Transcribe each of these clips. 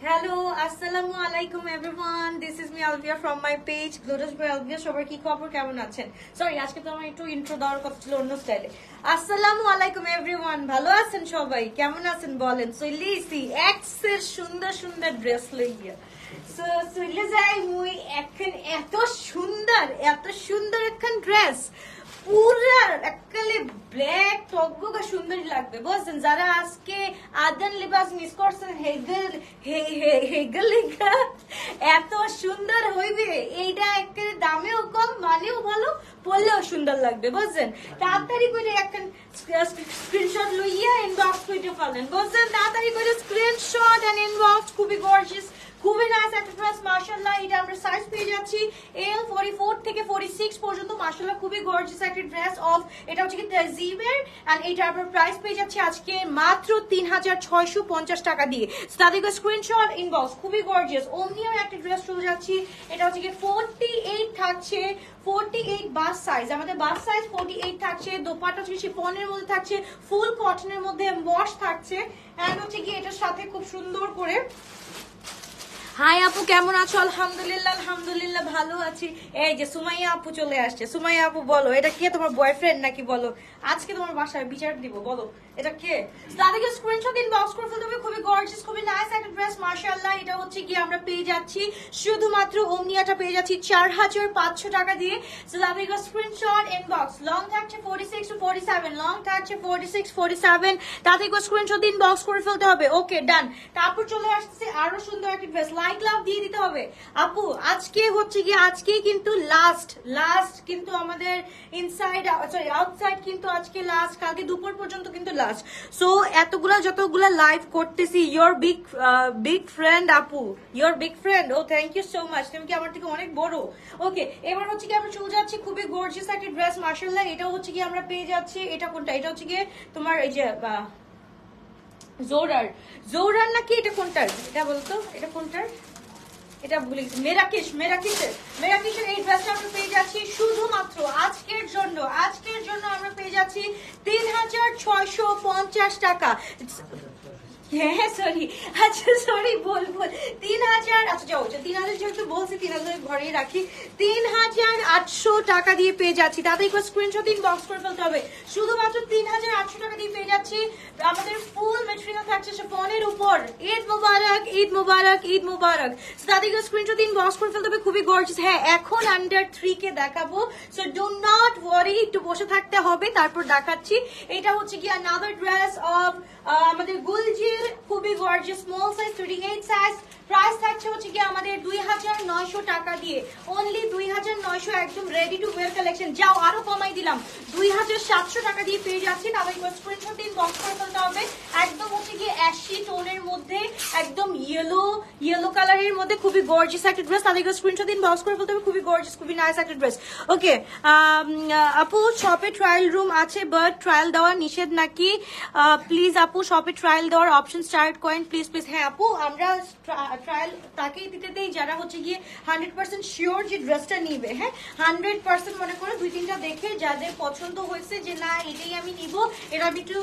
Hello, assalamu alaikum everyone. This is me Alvia from my page Glorious by Alvia. সবাই কি খবর, কেমন আছেন? সরি, আজকে তো আমার একটু ইন্ট্রো দেওয়ার কথা ছিল অন্য স্টাইলে। আসসালামু আলাইকুম এভরিওয়ান, ভালো আছেন সবাই? কেমন আছেন বলেন? সইলিসি এক্সের সুন্দর সুন্দর ড্রেস লইয়া সো সইলে যাই মুই এখন এত সুন্দর এখন ড্রেস পুরা একালে ব্ল্যাক টকবকা সুন্দরই লাগবে বুঝছেন। যারা আজকে আদান লিবাস মিস করছেন হেগেল এত সুন্দর হইবে, এইটা একেবারে দামেও কম, মানেও ভালো, পড়লেও সুন্দর লাগবে বুঝছেন। তাড়াতাড়ি করে একটা স্ক্রিনশট লইয়া ইনবক্স করে ফেলেন বুঝছেন। তাড়াতাড়ি করে স্ক্রিনশট এন্ড ইনবক্স। খুবই গর্জিয়াস, খুবই নাইস একটা ড্রেস মাশাআল্লাহ। এটা আমরা সাইজ পেয়ে যাচ্ছি এল 44 থেকে 46 পর্যন্ত। মাশাআল্লাহ খুবই গর্জিয়াস একটা ড্রেস অফ, এটা হচ্ছে কি জিমের, এন্ড এটা আমরা প্রাইস পেয়ে যাচ্ছি আজকে মাত্র 3650 টাকা দিয়ে। তাদেরকে স্ক্রিনশট ইনবক্স। খুবই গর্জিয়াস ওমনিও একটা ড্রেস চলে যাচ্ছি, এটা হচ্ছে কি 48 থাকছে, 48 বাস সাইজ, আমাদের বাস সাইজ 48 থাকছে। দোপাট্টা হচ্ছে শিফনের মধ্যে থাকছে, ফুল কটনের মধ্যে ওয়াশ থাকছে, এন্ড হচ্ছে কি এটার সাথে খুব সুন্দর করে। হাই আপু, কেমন আছো? আলহামদুলিল্লাহ আলহামদুলিল্লাহ ভালো আছি। এই যে সুমাইয়া আপু চলে আসছে। সুমাইয়া আপু বলো, এটা কে, তোমার বয়ফ্রেন্ড নাকি? বলো, আজকে তোমার বাসায় বিচার দিব, বলো এটা কে। তাদেরকে স্ক্রিনশট ইনবক্স করে ফেলতে হবে। খুবই গর্জিয়াস, খুবই নাইস একটা ড্রেস মাশাআল্লাহ। এটা হচ্ছে কি আমরা পেয়ে যাচ্ছি শুধুমাত্র ওমনিয়াটা পেয়ে যাচ্ছি 4500 টাকা দিয়ে। সো তাদেরকে স্ক্রিনশট ইনবক্স। লং থাকছে 46 to 47, লং থাকছে 46 47। তাদেরকে স্ক্রিনশট ইনবক্স করে ফেলতে হবে। ওকে ডান। তারপর চলে আসছে আরো সুন্দর একটা ড্রেস, লাইক লাভ দিয়ে দিতে হবে আপু। আজকে হচ্ছে কি, আজকে কিন্তু লাস্ট কিন্তু আমাদের ইনসাইড সরি আউটসাইড কিন্তু আজকে লাস্ট, কালকে দুপুর পর্যন্ত কিন্তু লাস্ট। সো যতগুলা লাইভ করতেছি, ইয়োর বিগ ফ্রেন্ড আপু, ইয়োর বিগ ফ্রেন্ড। ও থ্যাংক ইউ সো মাচ, তুমি কি আমার থেকে অনেক বড়। ওকে, এবার হচ্ছে কি আমরা চলে যাচ্ছি খুবই গর্জিয়াস একটা ড্রেস মাশাআল্লাহ। এটা হচ্ছে কি আমরা পেয়ে যাচ্ছি, এটা কোনটা, এটা হচ্ছে কি তোমার এই যে জোরার নাকি, এটা কোনটার, এটা বলতো এটা কোনটার, এটা ভুলে গেছি। মেরাকিসের এই ড্রেসটা আমরা পেয়ে যাচ্ছি শুধুমাত্র আজকের জন্য আমরা পেয়ে যাচ্ছি 3650 টাকা। হ্যাঁ সরি, আচ্ছা সরি বল 3000, আচ্ছা যাও 3000 যেহেতু বলছি 3000 ঘরেই রাখি, 3800 টাকা দিয়ে পেয়ে যাচ্ছি। তাদের স্ক্রিনশট ইনবক্স করে ফেলতে হবে। শুধুমাত্র 3800 টাকা দিয়ে পেয়ে যাচ্ছি। আমাদের ফুল মেটেরিয়াল থাকছে শিফনের উপর। ঈদ মুবারক, ঈদ মুবারক, ঈদ মুবারক। তাদের স্ক্রিনশট ইনবক্স করে ফেলতে হবে। খুবই গর্জিয়াস। হ্যাঁ, এখন আন্ডার 3 কে দেখাবো, সো ডু নট ওয়ারি, একটু বসে থাকতে হবে, তারপর দেখাচ্ছি। এটা হচ্ছে কি আনাদার ড্রেস অফ আমাদের গুলজির, খুবই gorgeous, small size 38 size. Price থাকছে হচ্ছে কি আমাদের 2900 টাকা দিয়ে, অনলি 2900, একদম রেডি টু ওয়্যার কালেকশন। যাও আরো কমাই দিলাম, 2700 টাকা দিয়ে পেয়ে যাচ্ছি। তাহলে স্ক্রিনশট ইনবক্স করে ফেলতে হবে। একদম হচ্ছে কি অ্যাশি টোনের মধ্যে, একদম ইয়েলো কালারের মধ্যে, খুবই গর্জিয়াস একটা ড্রেস। তাদেরকে স্ক্রিনশট ইনবক্স করে ফেলতে হবে। খুবই গর্জিয়াস, খুবই নাইস একটা ড্রেস। ওকে আপু, শপে ট্রায়াল রুম আছে বাট ট্রায়াল দেওয়া নিষেধ নাকি? প্লিজ আপু, শপে ট্রায়াল দেওয়ার অপশন স্টার্ট করেন প্লিজ। হ্যাঁ আপু, আমরা ট্রায়াল তাকেই দিতে দেই যারা হচ্ছে গিয়ে 100% শিওর যে ড্রেসটা নিবে। হ্যাঁ, 100% মনে করো 2-3টা দেখে যাদের পছন্দ হয়েছে যে না এটাই আমি নিব, এটা আমি একটু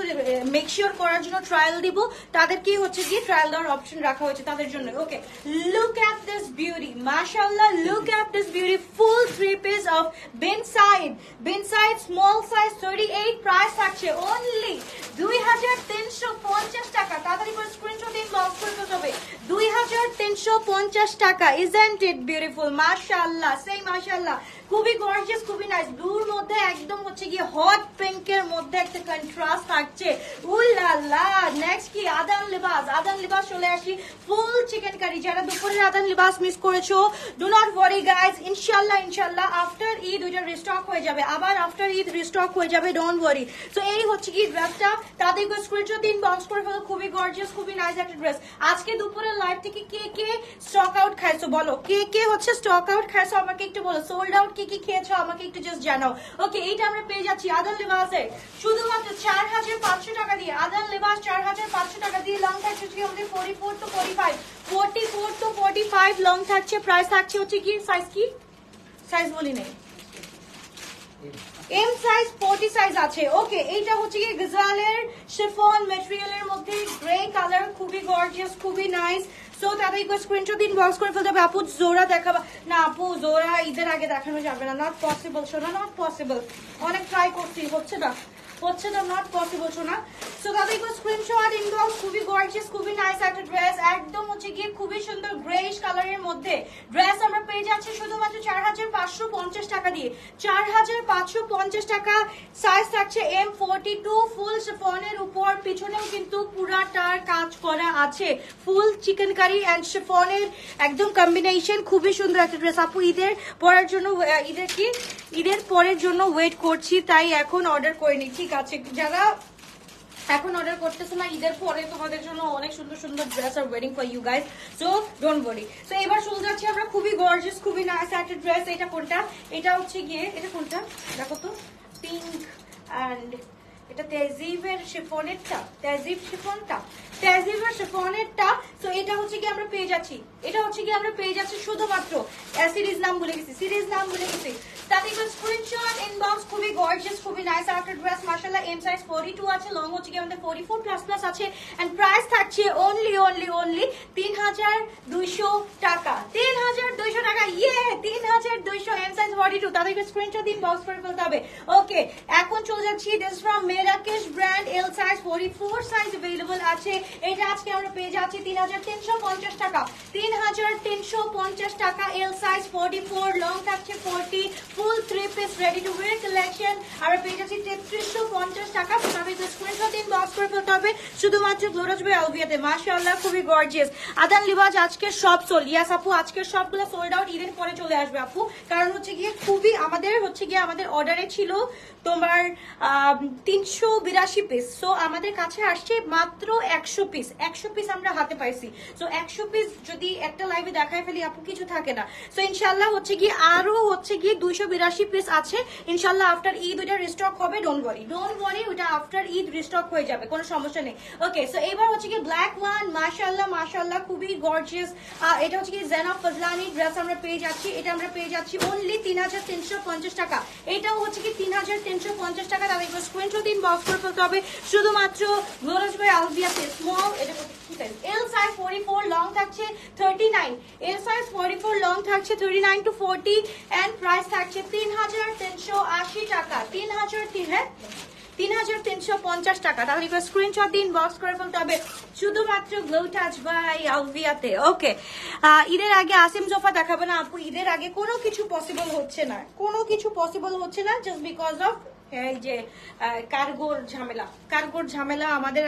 মেক শিওর করার জন্য ট্রায়াল দিব, তাদেরকেই হচ্ছে গিয়ে ট্রায়াল দেওয়ার অপশন রাখা হয়েছে তাদের জন্য। Okay, look at this beauty মাশাআল্লাহ, look at this beauty, full 3 piece of বিন সাইড স্মল সাইজ 38। প্রাইস থাকছে অনলি 2350 টাকা। তাড়াতাড়ি করে স্ক্রিনশট ইনবক্স করে ফেলতে হবে। 2350 টাকা। Isn't it beautiful? মাশাআল্লাহ, সেই মাশাআল্লাহ, খুবই গর্জিয়াস, খুবই নাইস। ব্লুর মধ্যে একদম হচ্ছে গিয়ে হট পিঙ্কের মধ্যে একটা কন্ট্রাস্ট থাকছে। উল্লাল্লাহ, নেক্সট কি আদান লিবাস চলে আসি। ফুল চিকেন কারি, যারা দুপুরের আদান লিবাস মিস করেছো, ডু নট ওয়ারি গাইজ, ইনশাআল্লাহ আফটার ঈদ ওইটা রিস্টক হয়ে যাবে, আবার আফটার ঈদ রিস্টক হয়ে যাবে, ডোন্ট ওয়ারি। তো এই হচ্ছে কি ড্রেসটা, তাদেরকে স্ক্রিনশট ইনবক্স করে ফেলো। খুবই গর্জিয়াস, খুবই নাইস একটা ড্রেস। আজকে দুপুরের লাইভ থেকে কে স্টক আউট খাইছো বলো, কে হচ্ছে স্টক আউট খাইছো আমাকে একটু বলো। সোল্ড আউট কি খেয়েছো আমাকে একটু জাস্ট জানাও। ওকে, এইটা আমরা পেয়ে যাচ্ছি আদান লিবাসে শুধুমাত্র 4500 টাকা দিয়ে। আদান লিবাস 4500 টাকা দিয়ে। লং থাকছে আমাদের 44 to 45 লং থাকছে। প্রাইস থাকছে হচ্ছে কি, সাইজ বলি নেই, এম সাইজ 40 সাইজ আছে। ওকে, এইটা হচ্ছে কি গজালের শিফন ম্যাটেরিয়ালের মধ্যে গ্রে কালার, খুবই গর্জিয়াস, খুবই নাইস। সো তাদের স্ক্রিনশট ইনবক্স করে ফেলতে হবে। আপু জোড়া দেখাবা না আপু, জোড়া ঈদের আগে দেখানো যাবে না, নট পসিবল শোনা, নট পসিবল। অনেক ট্রাই করছি, হচ্ছে না, নট পসিবল শোনা। সো তাদের স্ক্রিনশট ইনবক্স। খুবই গর্জিয়াস, খুবই নাইস একটা ড্রেস, একদম হচ্ছে গিয়ে খুবই সুন্দর গ্রেইশ কালারের মধ্যে ড্রেস আমরা পেয়ে যাচ্ছি শুধুমাত্র 4550 টাকা দিয়ে। 4550 টাকা। সাইজ থাকছে M42, ফুল শিফনের উপর, পিছনেও কিন্তু পুরাটার কাজ করা আছে, ফুল চিকেন কারি এন্ড শিফনের একদম কম্বিনেশন। খুবই সুন্দর একটা ড্রেস আপু, ঈদের পরের জন্য, ঈদের পরের জন্য ওয়েট করছি, তাই এখন অর্ডার করিনি। ঠিক আছে, যারা এখন অর্ডার করতেছে না, ঈদের পরে তোমাদের জন্য অনেক সুন্দর সুন্দর ড্রেস আর waiting for you guys, so don't worry. So এবার চলে যাচ্ছি আমরা খুবই গর্জিয়াস, খুবই নাইস একটা ড্রেস। এটা কোনটা? এটা হচ্ছে গিয়ে, এটা কোনটা দেখো তো, পিঙ্ক অ্যান্ড এটা তেজিবের শিফনেরটা, তেজিব শিফনটা, তেজিবের শিফনেরটা। তো এটা হচ্ছে কি আমরা পেয়ে যাচ্ছি, এটা হচ্ছে কি আমরা পেয়ে যাচ্ছি শুধুমাত্র, সিরিজ নাম ভুলে গেছি, তাতে স্ক্রিনশট ইনবক্স। খুবই গর্জিয়াস, খুবই নাইস একটা ড্রেস মাশাআল্লাহ। এম সাইজ 42 আছে, লং হচ্ছে কি আমাদের 44++ আছে, এন্ড প্রাইস থাকছে অনলি 3200 টাকা। 3200 টাকা, ইয়ে 3200, এম সাইজ 42। তাদেরকে স্ক্রিনশট ইনবক্স করে ফেলতে হবে। ওকে, এখন চলে যাচ্ছি, this from Marrakesh brand, L size 44 size available আছে। এটা আজকে আমরা পেয়ে যাচ্ছি 3350 টাকা, 3350 টাকা, এল সাইজ 44, লং থাকছে 40, ফুল 3 piece ready to wire collection আমরা পেয়ে যাচ্ছি 3350 টাকা। তাদেরকে স্ক্রিনশট ইনবক্স করে ফেলতে হবে শুধুমাত্র গ্লোরাজ বাই আলভিয়াতে। মাশাআল্লাহ, খুবই গর্জিয়াস। আদান লিবাজ আজকে সব সোল্ড। ইয়াস আপু, আজকের সবগুলো সোল্ড আউট, ঈদের পরে চলে আসবে আপু, কারণ হচ্ছে গিয়ে খুবই আমাদের অর্ডারে ছিল তোমার 382 পিস, সো আমাদের কাছে আসছে মাত্র 100 পিস। 100 পিস আমরা হাতে পাইছি, সো 100 পিস যদি একটা লাইভে দেখায় ফেলি আপু কিছু থাকে না। সো ইনশাআল্লাহ হচ্ছে কি আরো হচ্ছে কি 282 পিস আছে ইনশাআল্লাহ। আফটার ঈদ ওইটা রিস্টক হবে, ডোন্ট ওয়ারি, ওইটা আফটার ঈদ রিস্টক হয়ে যাবে, কোনো সমস্যা নেই। ওকে, সো এবার হচ্ছে কি ব্ল্যাক ওয়ান, মাশাআল্লাহ খুবই গর্জিয়াস। এটা হচ্ছে কি জেনা ফজলানি ড্রেস আমরা পেয়ে যাচ্ছি, এটা আমরা পেয়ে যাচ্ছি অনলি 3350 টাকা। এটাও হচ্ছে কি 3350 টাকা। তাদের স্ক্রিনশট ইনবক্স করে ফেলতে হবে শুধুমাত্র গ্লোরাজ বাই আলভিয়াতে। স্মল, এটা এল সাইজ 44, লং থাকছে 39, এল সাইজ 44, লং থাকছে 39 to 40, এন্ড প্রাইস থাকছে 3380 টাকা, 3350 টাকা। তাহলে স্ক্রিনশট দিন, বক্স করে ফেলতে হবে শুধুমাত্র গ্লো টাচ বাই আলভিয়াতে। ওকে, ঈদের আগে আসিম জোফা দেখাবে না আপু, ঈদের আগে কোনো কিছু পসিবল হচ্ছে না, জাস্ট বিকজ অফ এই যে কার্গোর ঝামেলা আমাদের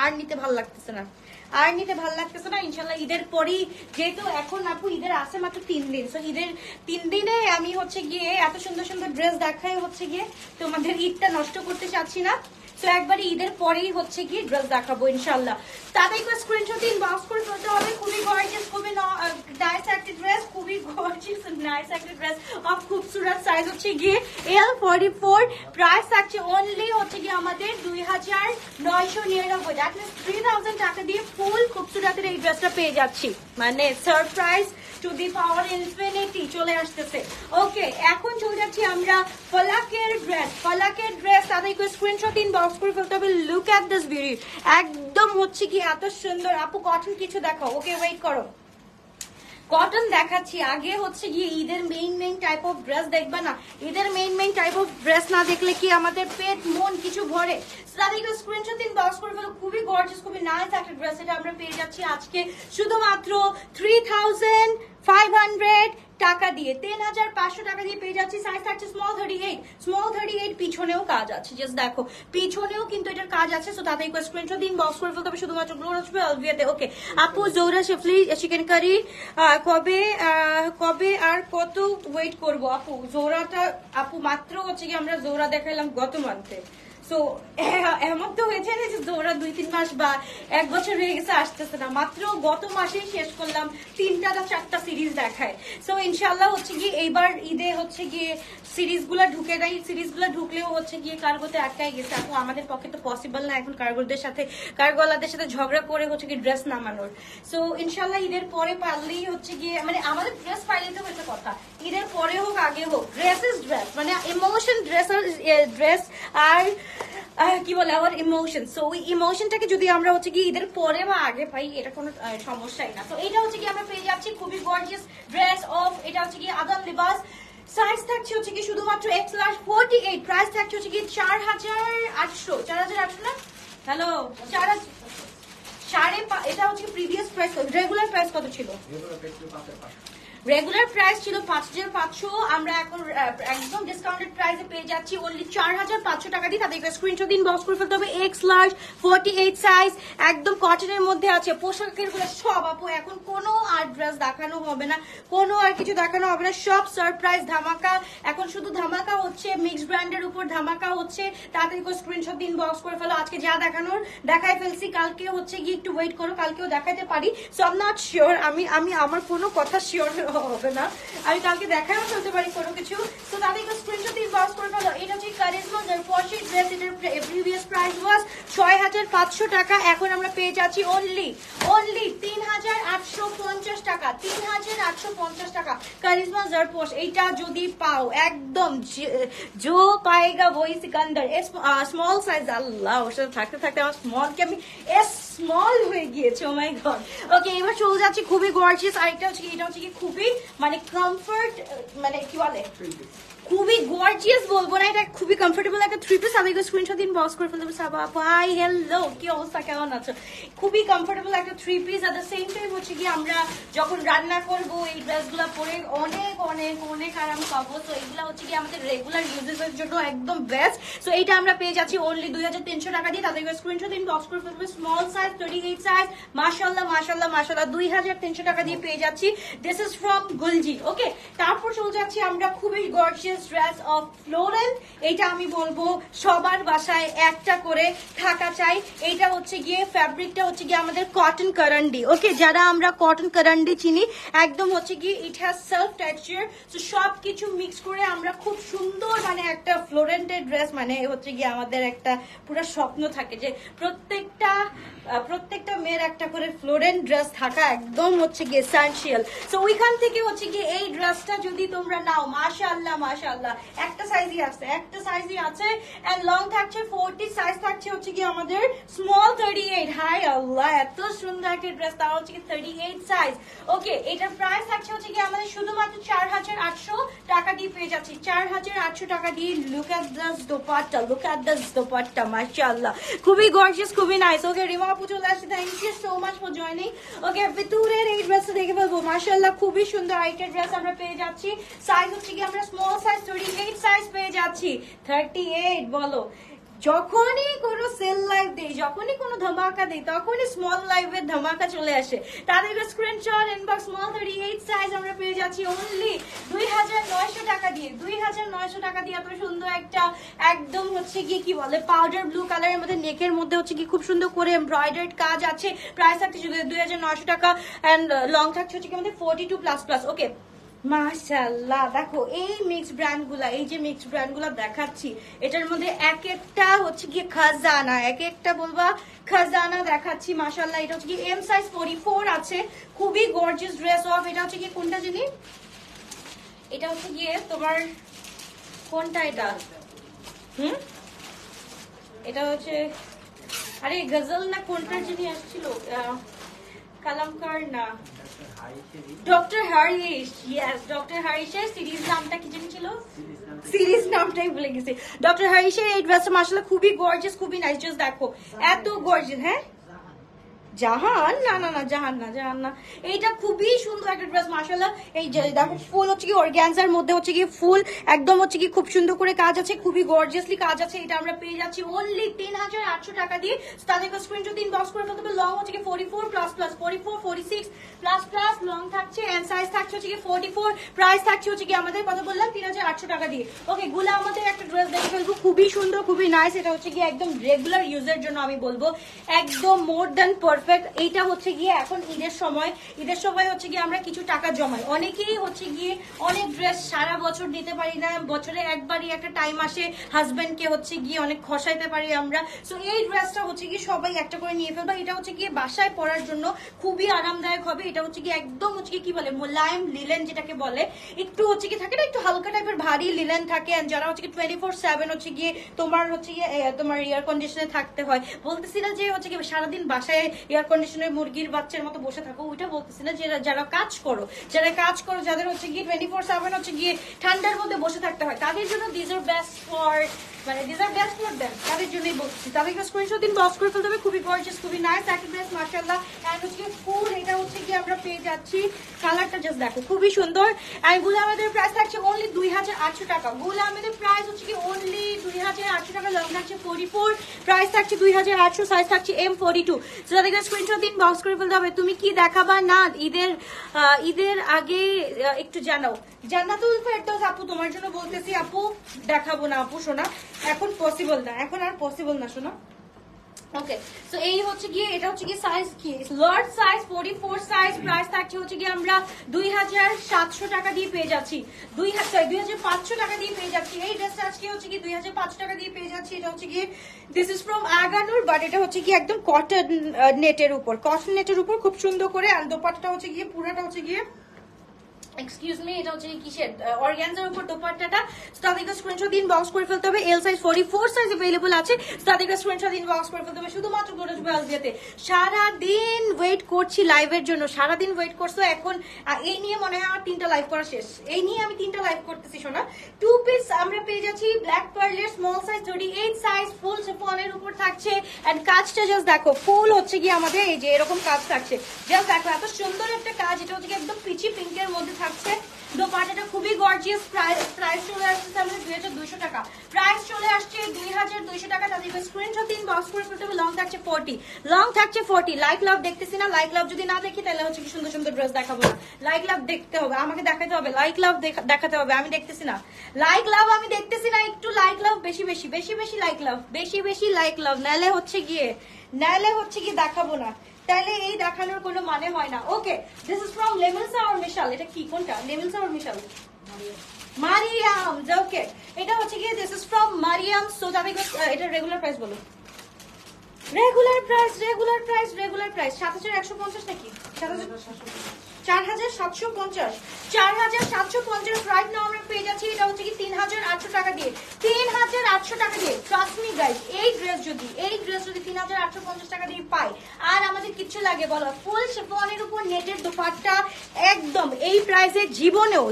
আর নিতে ভালো লাগতেছে না, ইনশাল্লাহ ঈদের পরেই, যেহেতু এখন আপু ঈদের আছে মাত্র 3 দিন, সো ঈদের 3 দিনে আমি হচ্ছে গিয়ে এত সুন্দর সুন্দর ড্রেস দেখাই হচ্ছে গিয়ে তোমাদের ঈদটা নষ্ট করতে চাচ্ছি না। তো একবারে ঈদের পরেই হচ্ছে গিয়ে ড্রেস দেখাবো ইনশাল্লাহ। তাদেরকে স্ক্রিনশট ইনবক্স করে ফেলতে হবে। খুবই গর্জিয়াস, খুবই নাইস একটা ড্রেস, অফ খুবসুরত। সাইজ হচ্ছে গিয়ে L44, প্রাইস থাকছে অনলি হচ্ছে গিয়ে আমাদের 2999, দ্যাট মিনস 3000 টাকা দিয়ে ফুল খুবসুরতের এই ড্রেসটা পেয়ে যাচ্ছি, মানে surprise to the power infinity চলে আসতেছে। ওকে, এখন চলে যাচ্ছি আমরা ফলাকের ড্রেস। তাদেরকে স্ক্রিনশট ইনবক্স করে ফেলতে হবে। লুক এট দিস বিউটি, একদম হচ্ছে কি এত সুন্দর। আপু কটন কিছু দেখো, ওকে ওয়েট করো, কটন দেখাচ্ছি। আগে হচ্ছে গিয়ে ঈদের মেইন টাইপ অফ ড্রেস দেখবে না, ঈদের মেইন টাইপ অফ ড্রেস না দেখলে কি আমাদের পেট মন কিছু ভরে। তাদেরকে স্ক্রিনশট ইনবক্স করে ফেলো। খুবই গর্জিয়াস, খুবই নাইস একটা ড্রেস, এটা আমরা পেয়ে যাচ্ছি আজকে শুধুমাত্র 3500 টাকা দিয়ে, 3500 টাকা দিয়ে পেয়ে যাচ্ছি। সাইজ থাকছে স্মল 38, পিছনেও কাজ আছে, জাস্ট দেখো পিছনেও কিন্তু এটার কাজ আছে। সো তাদের স্ক্রিনশট দিন, বক্স করে ফেলতে হবে শুধুমাত্র গ্লোরাজ বাই আলভিয়াতে। ওকে আপু, জোরা শেফলি চিকেন কারি কবে আর কত ওয়েট করবো আপু? জোরাটা আপু মাত্র হচ্ছে কি আমরা জোরা দেখাইলাম গত মান্থে, সো এমন তো হয়েছে না যে জোরা 2-3 মাস বা 1 বছর হয়ে গেছে আসতেছে না, মাত্র গত মাসেই শেষ করলাম 3টা বা 4টা সিরিজ দেখায়। সো ইনশাল্লাহ হচ্ছে গিয়ে এইবার ঈদে হচ্ছে গিয়ে সিরিজগুলো ঢুকে দেয়, সিরিজগুলো ঢুকলেও হচ্ছে গিয়ে কার্গোতে আটকাই গেছে। এখন আমাদের পক্ষে তো পসিবল না এখন কার্গোলাদের সাথে ঝগড়া করে হচ্ছে গিয়ে ড্রেস নামানোর। সো ইনশাল্লাহ ঈদের পরে পারলেই হচ্ছে গিয়ে, মানে আমাদের ড্রেস পাইলে তো হচ্ছে কথা, ঈদের পরে হোক আগে হোক, ড্রেস ইজ ড্রেস, মানে ইমোশন ড্রেস আর কি বলে আমার ইমোশন। সো ওই ইমোশনটাকে যদি আমরা হচ্ছে কি ঈদের পরে বা আগে পাই এটা কোনো সমস্যাই না। তো এটা হচ্ছে কি আমরা পেয়ে যাচ্ছি খুবই গর্জিয়াস ড্রেস অফ, এটা হচ্ছে কি আদম লিবাস। সাইজ থাকছে হচ্ছে কি শুধুমাত্র এক্স লার্জ 48, প্রাইস থাকছে হচ্ছে কি 4800 4800 না, হ্যালো 4500। এটা হচ্ছে প্রিভিয়াস প্রাইস, রেগুলার প্রাইস কত ছিল? রেগুলার প্রাইস ছিল 5500, আমরা এখন একদম ডিসকাউন্টেড প্রাইসে পেয়ে যাচ্ছি অনলি 4500 টাকা দিয়ে। তাদেরকে স্ক্রিনশট দিন, বক্স করে ফেলতে হবে। এক্স লার্জ 48 সাইজ, একদম কটনের মধ্যে আছে। পোশাকের গুলো সব আপু এখন কোনো আর ড্রেস দেখানো হবে না, কোনো আর কিছু দেখানো হবে না, সব সারপ্রাইজ ধামাকা। এখন শুধু ধামাকা হচ্ছে, মিক্স ব্র্যান্ডের উপর ধামাকা হচ্ছে। তাদেরকে স্ক্রিনশট দিন, বক্স করে ফেলো। আজকে যা দেখানোর দেখাই ফেলছি, কালকে হচ্ছে গিয়ে একটু ওয়েট করো, কালকেও দেখাতে পারি। So I am not sure, আমি আমার কোনো কথা শিওর হবে না, আমি কালকে দেখাও ফেলতে পারি কোনো কিছু। তো তাদেরকে স্ক্রিনশট দিন, বক্স করে ফেলো। এটা হচ্ছে কারিজমা জারপোশি ড্রেস, এটার প্রিভিয়াস প্রাইস ওয়াজ 6500 টাকা, এখন আমরা পেয়ে যাচ্ছি অনলি 3850 টাকা, 3850 টাকা কারিজমা জারপোশ। এইটা যদি পাও একদম জো পায়েগা ওই সিকান্দার স্মল সাইজ। আল্লাহ, ওর সাথে থাকতে থাকতে আমার স্মলকে আমি স্মল হয়ে গিয়েছে। ও মাই গড। ওকে, এবার চলে যাচ্ছি খুবই গর্জিয়াস। আর এটা হচ্ছে কি খুবই মানে কমফর্ট, মানে কি বলে খুবই গর্জিয়াস বলবো না, এটা খুবই কমফোর্টেবল একটা থ্রি পিস। আমাকে স্ক্রিনশট দিন, বক্স করে ফেলতে হবে। সাবা হাই হ্যালো, কি অবস্থা, কেমন আছো? খুবই কমফোর্টেবল একটা three piece. At the same time হচ্ছে কি আমরা যখন রান্না করবো এই ড্রেসগুলো পরে অনেক অনেক অনেক আরাম পাবো। তো এগুলো হচ্ছে কি আমাদের রেগুলার ইউজেসের জন্য একদম বেস্ট। সো এইটা আমরা পেয়ে যাচ্ছি অনলি 2300 টাকা দিয়ে। তাদেরকে স্ক্রিনশট দিন, বক্স করে ফেলতে হবে। স্মল সাইজ 38 সাইজ, মাশাআল্লাহ মাশাআল্লাহ মাশাআল্লাহ, 2300 টাকা দিয়ে পেয়ে যাচ্ছি। দিস ইজ ফ্রম গুলজি। ওকে, তারপর চলে যাচ্ছি আমরা খুবই গর্জিয়াস ড্রেস অফ ফ্লোরেন্ট। এটা আমি বলবো সবার বাসায় একটা করে থাকা চাই। এইটা হচ্ছে গিয়ে ফ্যাব্রিকটা হচ্ছে গিয়ে আমাদের কটন কারান্ডি। ওকে, যারা আমরা কটন কারান্ডি চিনি, একদম হচ্ছে গিয়ে ইট হ্যাজ সেলফ টেক্সচার। তো সবকিছু মিক্স করে আমরা খুব সুন্দর মানে একটা ফ্লোরেন্টের ড্রেস, মানে হচ্ছে গিয়ে আমাদের একটা পুরো স্বপ্ন থাকে যে প্রত্যেকটা মেয়ের একটা করে ফ্লোরেন্ট ড্রেস থাকা একদম হচ্ছে গিয়ে এসেনশিয়াল। সো ওইখান থেকে হচ্ছে গিয়ে এই ড্রেসটা যদি তোমরা নাও, মাশাআল্লাহ মাশাআল্লাহ, একটা সাইজই আছে এন্ড লং থাকছে 40, সাইজ থাকছে হচ্ছে গিয়ে আমাদের স্মল 38। হাই আল্লাহ, এত সুন্দর একটা ড্রেস, তাও হচ্ছে কি 38 সাইজ। ওকে, এটার প্রাইস থাকছে হচ্ছে কি আমাদের শুধুমাত্র 4800 টাকা দিয়ে পেয়ে যাচ্ছি। 4800 টাকা দিয়ে। লুক এট দিস দোপাট্টা, মাশাআল্লাহ, খুবই গর্জিয়াস, খুবই নাইস। ওকে, রিমা আপু চলে আসছে, thank you so much for joining. Okay, ভিতরের এই ড্রেসটা দেখে ফেলবো, মাশাআল্লাহ খুবই সুন্দর আইটের ড্রেস আমরা পেয়ে যাচ্ছি। সাইজ হচ্ছে কি আমরা স্মল সাইজ 38 সাইজ পেয়ে যাচ্ছি। 38 বলো, যখনই কোনো সেল লাইভ দেই, যখনই কোনো ধামাকা দেই, তখনই স্মল লাইভের ধামাকা চলে আসে। তাদের স্ক্রিনশট ইনবক্স, স্মল 38 সাইজ আমরা পেয়ে যাচ্ছি অনলি 2900 টাকা দিয়ে। 2900 টাকা দিয়ে এত সুন্দর একটা একদম হচ্ছে গিয়ে কি বলে পাউডার ব্লু কালারের মধ্যে, নেকের মধ্যে হচ্ছে কি খুব সুন্দর করে এমব্রয়ডার্ড কাজ আছে। প্রাইস থাকছে 2900 টাকা এন্ড লং থাকছে হচ্ছে কি আমাদের 42++। ওকে, মাশাআল্লাহ, দেখো এই মিক্সড ব্র্যান্ডগুলা, এই যে মিক্সড ব্র্যান্ডগুলা দেখাচ্ছি, এটার মধ্যে এক একটা হচ্ছে গিয়ে খাজানা, এক একটা বলবা খাজানা দেখাচ্ছি। মাশাআল্লাহ, এটা হচ্ছে কি এম সাইজ 44 আছে, খুবই গর্জিয়াস ড্রেস অফ। এটা হচ্ছে কি কোনটা জানি, এটা হচ্ছে গিয়ে তোমার কোনটা, এটা এটা হচ্ছে আরে গজল না কোনটা যিনি আসছিল, কালামকার না, ডক্টর হারিশ। ইয়েস, ডক্টর হারিশের সিরিজ নামটা কি জানি ছিল, সিরিজ নামটাই ভুলে গেছি। ডক্টর হারিশের এই ড্রেসটা মাশাআল্লাহ খুবই গর্জিয়াস, খুবই নাইস। জাস্ট দেখো এত গর্জিয়াস। হ্যাঁ, জাহান না জাহান না, এইটা খুবই সুন্দর একটা ড্রেস মাশাআল্লাহ। এই যে দেখো ফুল হচ্ছে কি অর্গানজার মধ্যে হচ্ছে কি ফুল একদম হচ্ছে কি খুব সুন্দর করে কাজ আছে, খুবই গর্জিয়াসলি কাজ আছে। এটা আমরা পেয়ে যাচ্ছি অনলি 3800 টাকা দিয়ে। তাদেরকে স্ক্রিনশট দিন, বক্স করে ফেলতে হবে। লং হচ্ছে কি 44++, 44 46++, লং থাকছে এন্ড সাইজ থাকছে হচ্ছে কি 44। প্রাইস থাকছে হচ্ছে কি আমাদের কত বললাম, 3800 টাকা দিয়ে। ওকে, গুলা আমাদের একটা ড্রেস দেখে ফেলবো, খুবই সুন্দর, খুবই নাইস। এটা হচ্ছে কি একদম রেগুলার ইউজের জন্য আমি বলবো একদম মোর দ্যান পারফেক্ট পারফেক্ট। এইটা হচ্ছে গিয়ে এখন ঈদের সময় হচ্ছে গিয়ে আমরা কিছু টাকা জমাই। অনেকেই হচ্ছে গিয়ে অনেক ড্রেস সারা বছর নিতে পারি না, বছরে একবারই একটা টাইম আসে হাজবেন্ডকে হচ্ছে গিয়ে অনেক খসাইতে পারি আমরা। সো এই ড্রেসটা হচ্ছে গিয়ে সবাই একটা করে নিয়ে ফেলবা। এটা হচ্ছে গিয়ে বাসায় পরার জন্য খুবই আরামদায়ক হবে। এটা হচ্ছে গিয়ে একদম হচ্ছে কি বলে মোলায়েম লিলেন যেটাকে বলে, একটু হচ্ছে কি থাকে না, একটু হালকা টাইপের ভারী লিলেন থাকে। যারা হচ্ছে কি 24/7 হচ্ছে গিয়ে তোমার হচ্ছে গিয়ে তোমার এয়ার কন্ডিশনে থাকতে হয়, বলতেছি না যে হচ্ছে কি সারাদিন বাসায় এয়ার কন্ডিশনে মুরগির বাচ্চার মতো বসে থাকো, ওইটা বলতেছি না। যারা কাজ করো যাদের হচ্ছে গিয়ে 24/7 হচ্ছে গিয়ে ঠান্ডার মধ্যে বসে থাকতে হয়, তাদের জন্য this are best for them, তাদের জন্যই বলছি। তাদেরকে স্ক্রিনশট দিন, বক্স করে ফেলতে হবে। খুবই গর্জিয়াস, খুবই নাইস একটা ড্রেস মাশাআল্লাহ। এন্ড হচ্ছে ফুল এটা হচ্ছে কি আমরা পেয়ে যাচ্ছি, কালারটা জাস্ট দেখো খুবই সুন্দর। এন্ড গুল আহমেদের প্রাইস থাকছে অনলি 2800 টাকা। গুল আহমেদের প্রাইস হচ্ছে কি অনলি 2800 টাকা। লং থাকছে 44, প্রাইস থাকছে 2800, সাইজ থাকছে M42। সো তাদেরকে স্ক্রিনশট দিন, বক্স করে ফেলতে হবে। তুমি কি দেখাবা না ঈদের আগে একটু জানাও। জান্নাতুল ফেরদৌস আপু তোমার জন্য বলতেছি, আপু দেখাবো না আপু সোনা, এখন পসিবল না, এখন আর পসিবল না সোনা। ওকে, সো এই হচ্ছে গিয়ে এটা হচ্ছে গিয়ে সাইজ কি লার্জ সাইজ 44 সাইজ। প্রাইস থাকছে হচ্ছে গিয়ে আমরা 2700 টাকা দিয়ে পেয়ে যাচ্ছি, 2500 টাকা দিয়ে পেয়ে যাচ্ছি। এই ড্রেসটা আজকে হচ্ছে কি 2500 টাকা দিয়ে পেয়ে যাচ্ছি। এটা হচ্ছে গিয়ে this is from Aganoor, but এটা হচ্ছে কি একদম কটন নেটের উপর খুব সুন্দর করে। আর দোপাট্টাটা হচ্ছে গিয়ে পুরোটা হচ্ছে গিয়ে এক্সকিউজ মি, এটা হচ্ছে কিসের অর্গানজার উপর দোপাট্টাটা। তাদেরকে স্ক্রিনশট দিন, বক্স করে ফেলতে হবে। এল সাইজ 44 সাইজ अवेलेबल আছে। তাদেরকে স্ক্রিনশট দিন, বক্স করে ফেলতে হবে শুধুমাত্র গোরজ বালজিয়াতে। সারা দিন ওয়েট করছি লাইভের জন্য, সারা দিন ওয়েট করছো। এখন এই নিয়ে মনে হয় আমার 3টা লাইভ করা শেষ, এই নিয়ে আমি 3টা লাইভ করতেছি শোনা। 2 পিস আমরা পেয়ে যাচ্ছি ব্ল্যাক পার্লের স্মল সাইজ 38 সাইজ, ফুল শিফনের উপর থাকছে। এন্ড কাজটা জাস্ট দেখো, ফুল হচ্ছে কি আমাদের এই যে এরকম কাজ থাকছে, জাস্ট দেখো এত সুন্দর একটা কাজ। এটা হচ্ছে একদম পিচি পিঙ্কের মধ্যে থাকছে। দোপাট্টাটা খুবই গর্জিয়াস। প্রাইস চলে আসছে আমাদের 2200 টাকা। প্রাইস চলে আসছে 2200 টাকা। তাদের স্ক্রিনশট দিন, বক্স করে ফেলতে হবে। লং থাকছে 40, লাইক লাভ দেখতেছি না। লাইক লাভ যদি না দেখি তাহলে হচ্ছে কি সুন্দর সুন্দর ড্রেস দেখাবো না। লাইক লাভ দেখতে হবে, আমাকে দেখাতে হবে, লাইক লাভ দেখাতে হবে। আমি দেখতেছি না লাইক লাভ, একটু লাইক লাভ, বেশি লাইক লাভ, বেশি লাইক লাভ, নাহলে হচ্ছে গিয়ে দেখাবো না, তাহলে এই দেখানোর কোনো মানে হয় না। ওকে, দিস ইজ ফ্রম লেমনসা আর মিশাল। এটা কি কোনটা, লেমনসা আর মিশাল? মারিয়াম। ওকে, এটা হচ্ছে গিয়ে this is from Mariam. So তাদের এটা রেগুলার প্রাইস বলো। রেগুলার প্রাইস 7150 নাকি 4750, 4750 রাইট নাও আমরা পেয়ে যাচ্ছি। এটা হচ্ছে কি 3800 টাকা দিয়ে, 3800 টাকা দিয়ে। ট্রাস্ট মি গাইস, এই ড্রেস যদি 3850 টাকা দিয়ে পাই, আর আমাদের কিছু লাগে বলো? ফুল শিফনের উপর নেটের দোপাট্টা, একদম এই প্রাইসে জীবনেও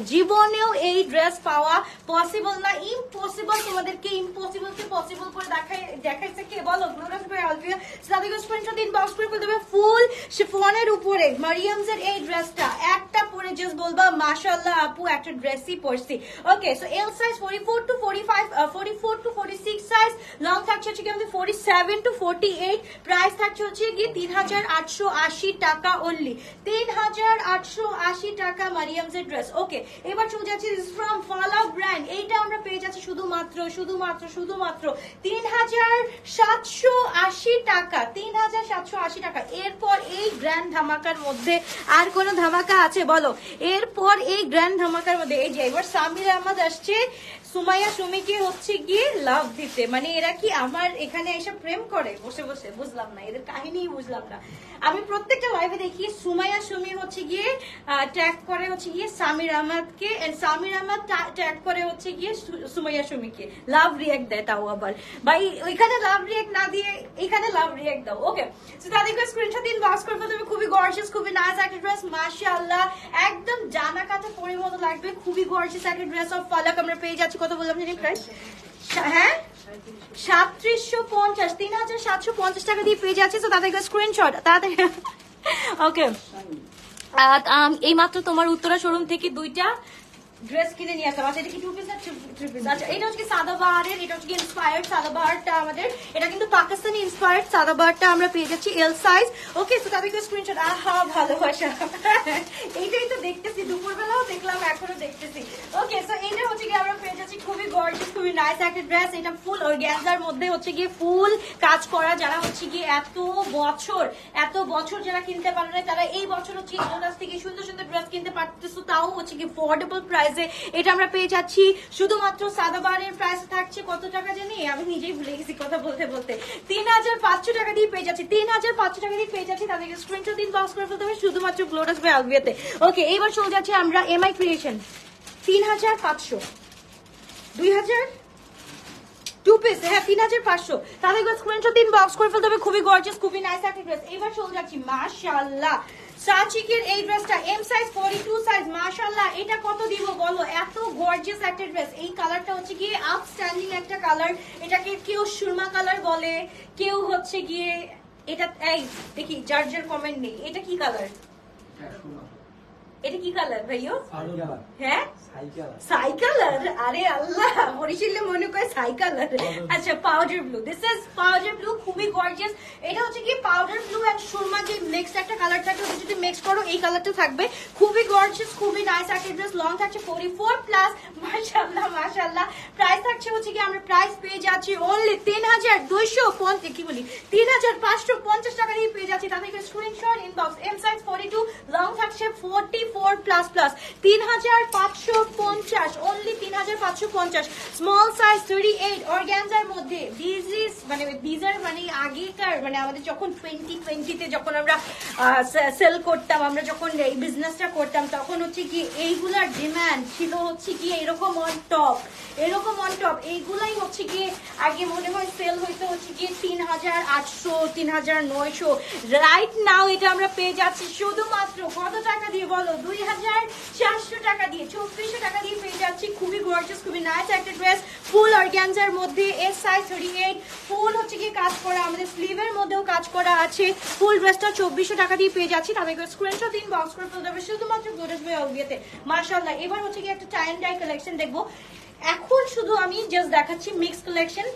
এই ড্রেস পাওয়া পসিবল না, ইম্পসিবল। তোমাদেরকে ইম্পসিবলকে পসিবল করে দেখাইছে কে বলো? গ্লোরাস বাই আলভিয়া। সাদিক স্ক্রিনশট দিন, বক্স করে ফেলতে হবে। ফুল শিফনের উপরে মারিয়ামসের এই ড্রেসটা একটা পরে জাস্ট বলবা মাশাআল্লাহ আপু একটা ড্রেসই পরছি। Okay, so L size 44 to 46 size. Long থাকছে হচ্ছে কি আমাদের 47 টু 48। প্রাইস থাকছে হচ্ছে কি 3880 টাকা অনলি, 3880 টাকা মারিয়ামসের ড্রেস। ওকে, এবার চলে যাচ্ছি ফ্রম ফালা ব্র্যান্ড। এইটা আমরা পেয়ে যাচ্ছি শুধুমাত্র 3780 টাকা, 3780 টাকা। এরপর এই গ্র্যান্ড ধামাকার মধ্যে আর কোন ধামাকা আছে বলো? এরপর এই গ্র্যান্ড ধামাকার মধ্যে এই যে এবার সামির আহমদ আসছে সুমাইয়া সুমিকে হচ্ছে গিয়ে লাভ দিতে। মানে এরা কি আমার এখানে এসে প্রেম করে বসে বসে? বুঝলাম না, এদের কাহিনী বুঝলাম না। আমি প্রত্যেকটা লাইভে দেখি সুমাইয়া সুমি হচ্ছে গিয়ে ট্যাগ করে হচ্ছে গিয়ে সামির আহমদকে, এন্ড সামির আহমদ ট্যাগ করে হচ্ছে গিয়ে সুমাইয়া সুমিকে, লাভ রিয়াক্ট দেয়। তাও আবার ভাই ওইখানে লাভ রিয়াক্ট না দিয়ে এখানে লাভ রিয়াক্ট দাও। ওকে, সো তাদেরকে স্ক্রিনশট দিন, বক্স করে ফেলতে হবে। খুবই গর্জিয়াস, খুবই নাইস একটা ড্রেস মাশাআল্লাহ, একদম জানা কাছে পরিমতো লাগবে। খুবই গর্জিয়াস একটা ড্রেস অফ ফালাক আমরা পেয়ে যাচ্ছি। কত বললাম জানি প্রাইস? হ্যাঁ 3750, 3750 টাকা দিয়ে পেয়ে যাচ্ছে। তো তাদেরকে স্ক্রিনশট তাড়াতাড়ি। ওকে, এই মাত্র তোমার উত্তরা শোরুম থেকে 2টা ড্রেস কিনে নিয়ে আসলাম। আচ্ছা এটা কি 2 পিস না 3 পিস? আচ্ছা এটা হচ্ছে সাদাবাহারের, এটা হচ্ছে ইন্সপায়ার্ড সাদাবাহারটা আমাদের, এটা কিন্তু পাকিস্তানি ইন্সপায়ার্ড সাদাবাহারটা আমরা পেয়ে যাচ্ছি এল সাইজ। ওকে, সো তাদেরকে স্ক্রিনশট। আহা ভালোবাসা, এইটাই তো দেখতেছি, দুপুরবেলাও দেখলাম এখনো দেখতেছি। ওকে, সো এইটা হচ্ছে গিয়ে আমরা পেয়ে যাচ্ছি খুবই গর্জিয়াস, খুবই নাইস একটা ড্রেস। এটা ফুল অর্গানজার মধ্যে হচ্ছে গিয়ে ফুল কাজ করা। যারা হচ্ছে গিয়ে এত বছর যারা কিনতে পারে না, তারা এই বছর হচ্ছে লোটাস থেকে সুন্দর সুন্দর ড্রেস কিনতে পারতেছো, তাও হচ্ছে কি অ্যাফোর্ডেবল প্রাইসে। এটা আমরা পেয়ে যাচ্ছি শুধুমাত্র সাদাবাহারের প্রাইস থাকছে কত টাকা জানি, আমি নিজেই ভুলে গেছি কথা বলতে বলতে। 3500 টাকা দিয়ে পেয়ে যাচ্ছি, 3500 টাকা দিয়ে পেয়ে যাচ্ছি। তাদেরকে স্ক্রিনশট দিন, বক্স করে ফেলতে হবে শুধুমাত্র গ্লোটাস বাই আলভিয়াতে। ওকে, এইবার চলে যাচ্ছে আমরা এমআই ক্রিয়েশন 3500, 2000 2 পিস, হ্যাঁ 3500। তাদেরকে স্ক্রিনশট দিন, বক্স করে ফেলতে হবে। খুবই গর্জিয়াস, খুবই নাইস একটা ড্রেস। এবার চলে যাচ্ছি মাশাআল্লাহ সাচিকের এই ড্রেসটা এম সাইজ 42 সাইজ। মাশাআল্লাহ এটা কত দিব বলো, এত গর্জিয়াস একটা ড্রেস। এই কালারটা হচ্ছে গিয়ে আউটস্ট্যান্ডিং একটা কালার। এটাকে কেউ সুরমা কালার বলে, কেউ হচ্ছে গিয়ে এটা, এই দেখি যার যার কমেন্ট নেই, এটা কি কালার? এটা কি কালার ভাইও? হ্যাঁ সাই কালার। আরে আল্লাহ, বরিশালে মনে করে সাই কালার। আচ্ছা powder blue, this is powder blue, খুবই গর্জিয়াস। এটা হচ্ছে কি পাউডার ব্লু এন্ড সুরমা যে মিক্স একটা কালার থাকে, ওটা যদি মিক্স করো এই কালারটা থাকবে। খুবই গর্জিয়াস, খুবই নাইস একটা ড্রেস। লং থাকছে 44 প্লাস। মাশাআল্লাহ মাশাআল্লাহ। প্রাইস থাকছে হচ্ছে কি, আমরা প্রাইস পেয়ে যাচ্ছি অনলি 3250, কি বলি 3550 টাকা দিয়ে পেয়ে যাচ্ছি। তাদেরকে screenshot inbox M size 42, long থাকছে 44 plus plus 3550, only 3550। Small size 38 অর্গানজার মধ্যে। দিজার মানে আগেকার, মানে আমাদের যখন 2020 তে যখন আমরা সেল করতাম, আমরা যখন এই বিজনেসটা করতাম, তখন হচ্ছে কি এইগুলার ডিমান্ড ছিল হচ্ছে কি এরকম অন টপ, এরকম অন টপ। এইগুলাই হচ্ছে কি আগে মনে হয় সেল হইতে হচ্ছে কি 3800, 3900। রাইট নাও এটা আমরা পেয়ে যাচ্ছি শুধুমাত্র কত টাকা দিয়ে বলো, 2400 টাকা দিয়ে, 2400 টাকা দিয়ে পেয়ে যাচ্ছি। খুবই গর্জিয়াস, খুবই নাইস একটা ড্রেস। ফুল অর্গানজার মধ্যে এস সাইজ 38, ফুল হচ্ছে কি কাজ করা, আমাদের স্লিভের মধ্যেও কাজ করা আছে। ফুল ড্রেসটা 2400 টাকা দিয়ে পেয়ে যাচ্ছি। তাদেরকে স্ক্রিনশট দিন, বক্স করে ফেলতে হবে শুধুমাত্র গ্লোটাস বাই আলভিয়াতে। মাশাআল্লাহ। এবার হচ্ছে কি একটা টাই এন্ড ডাই কালেকশন দেখবো। এখন শুধু আমি জাস্ট দেখাচ্ছি মিক্স কালেকশন,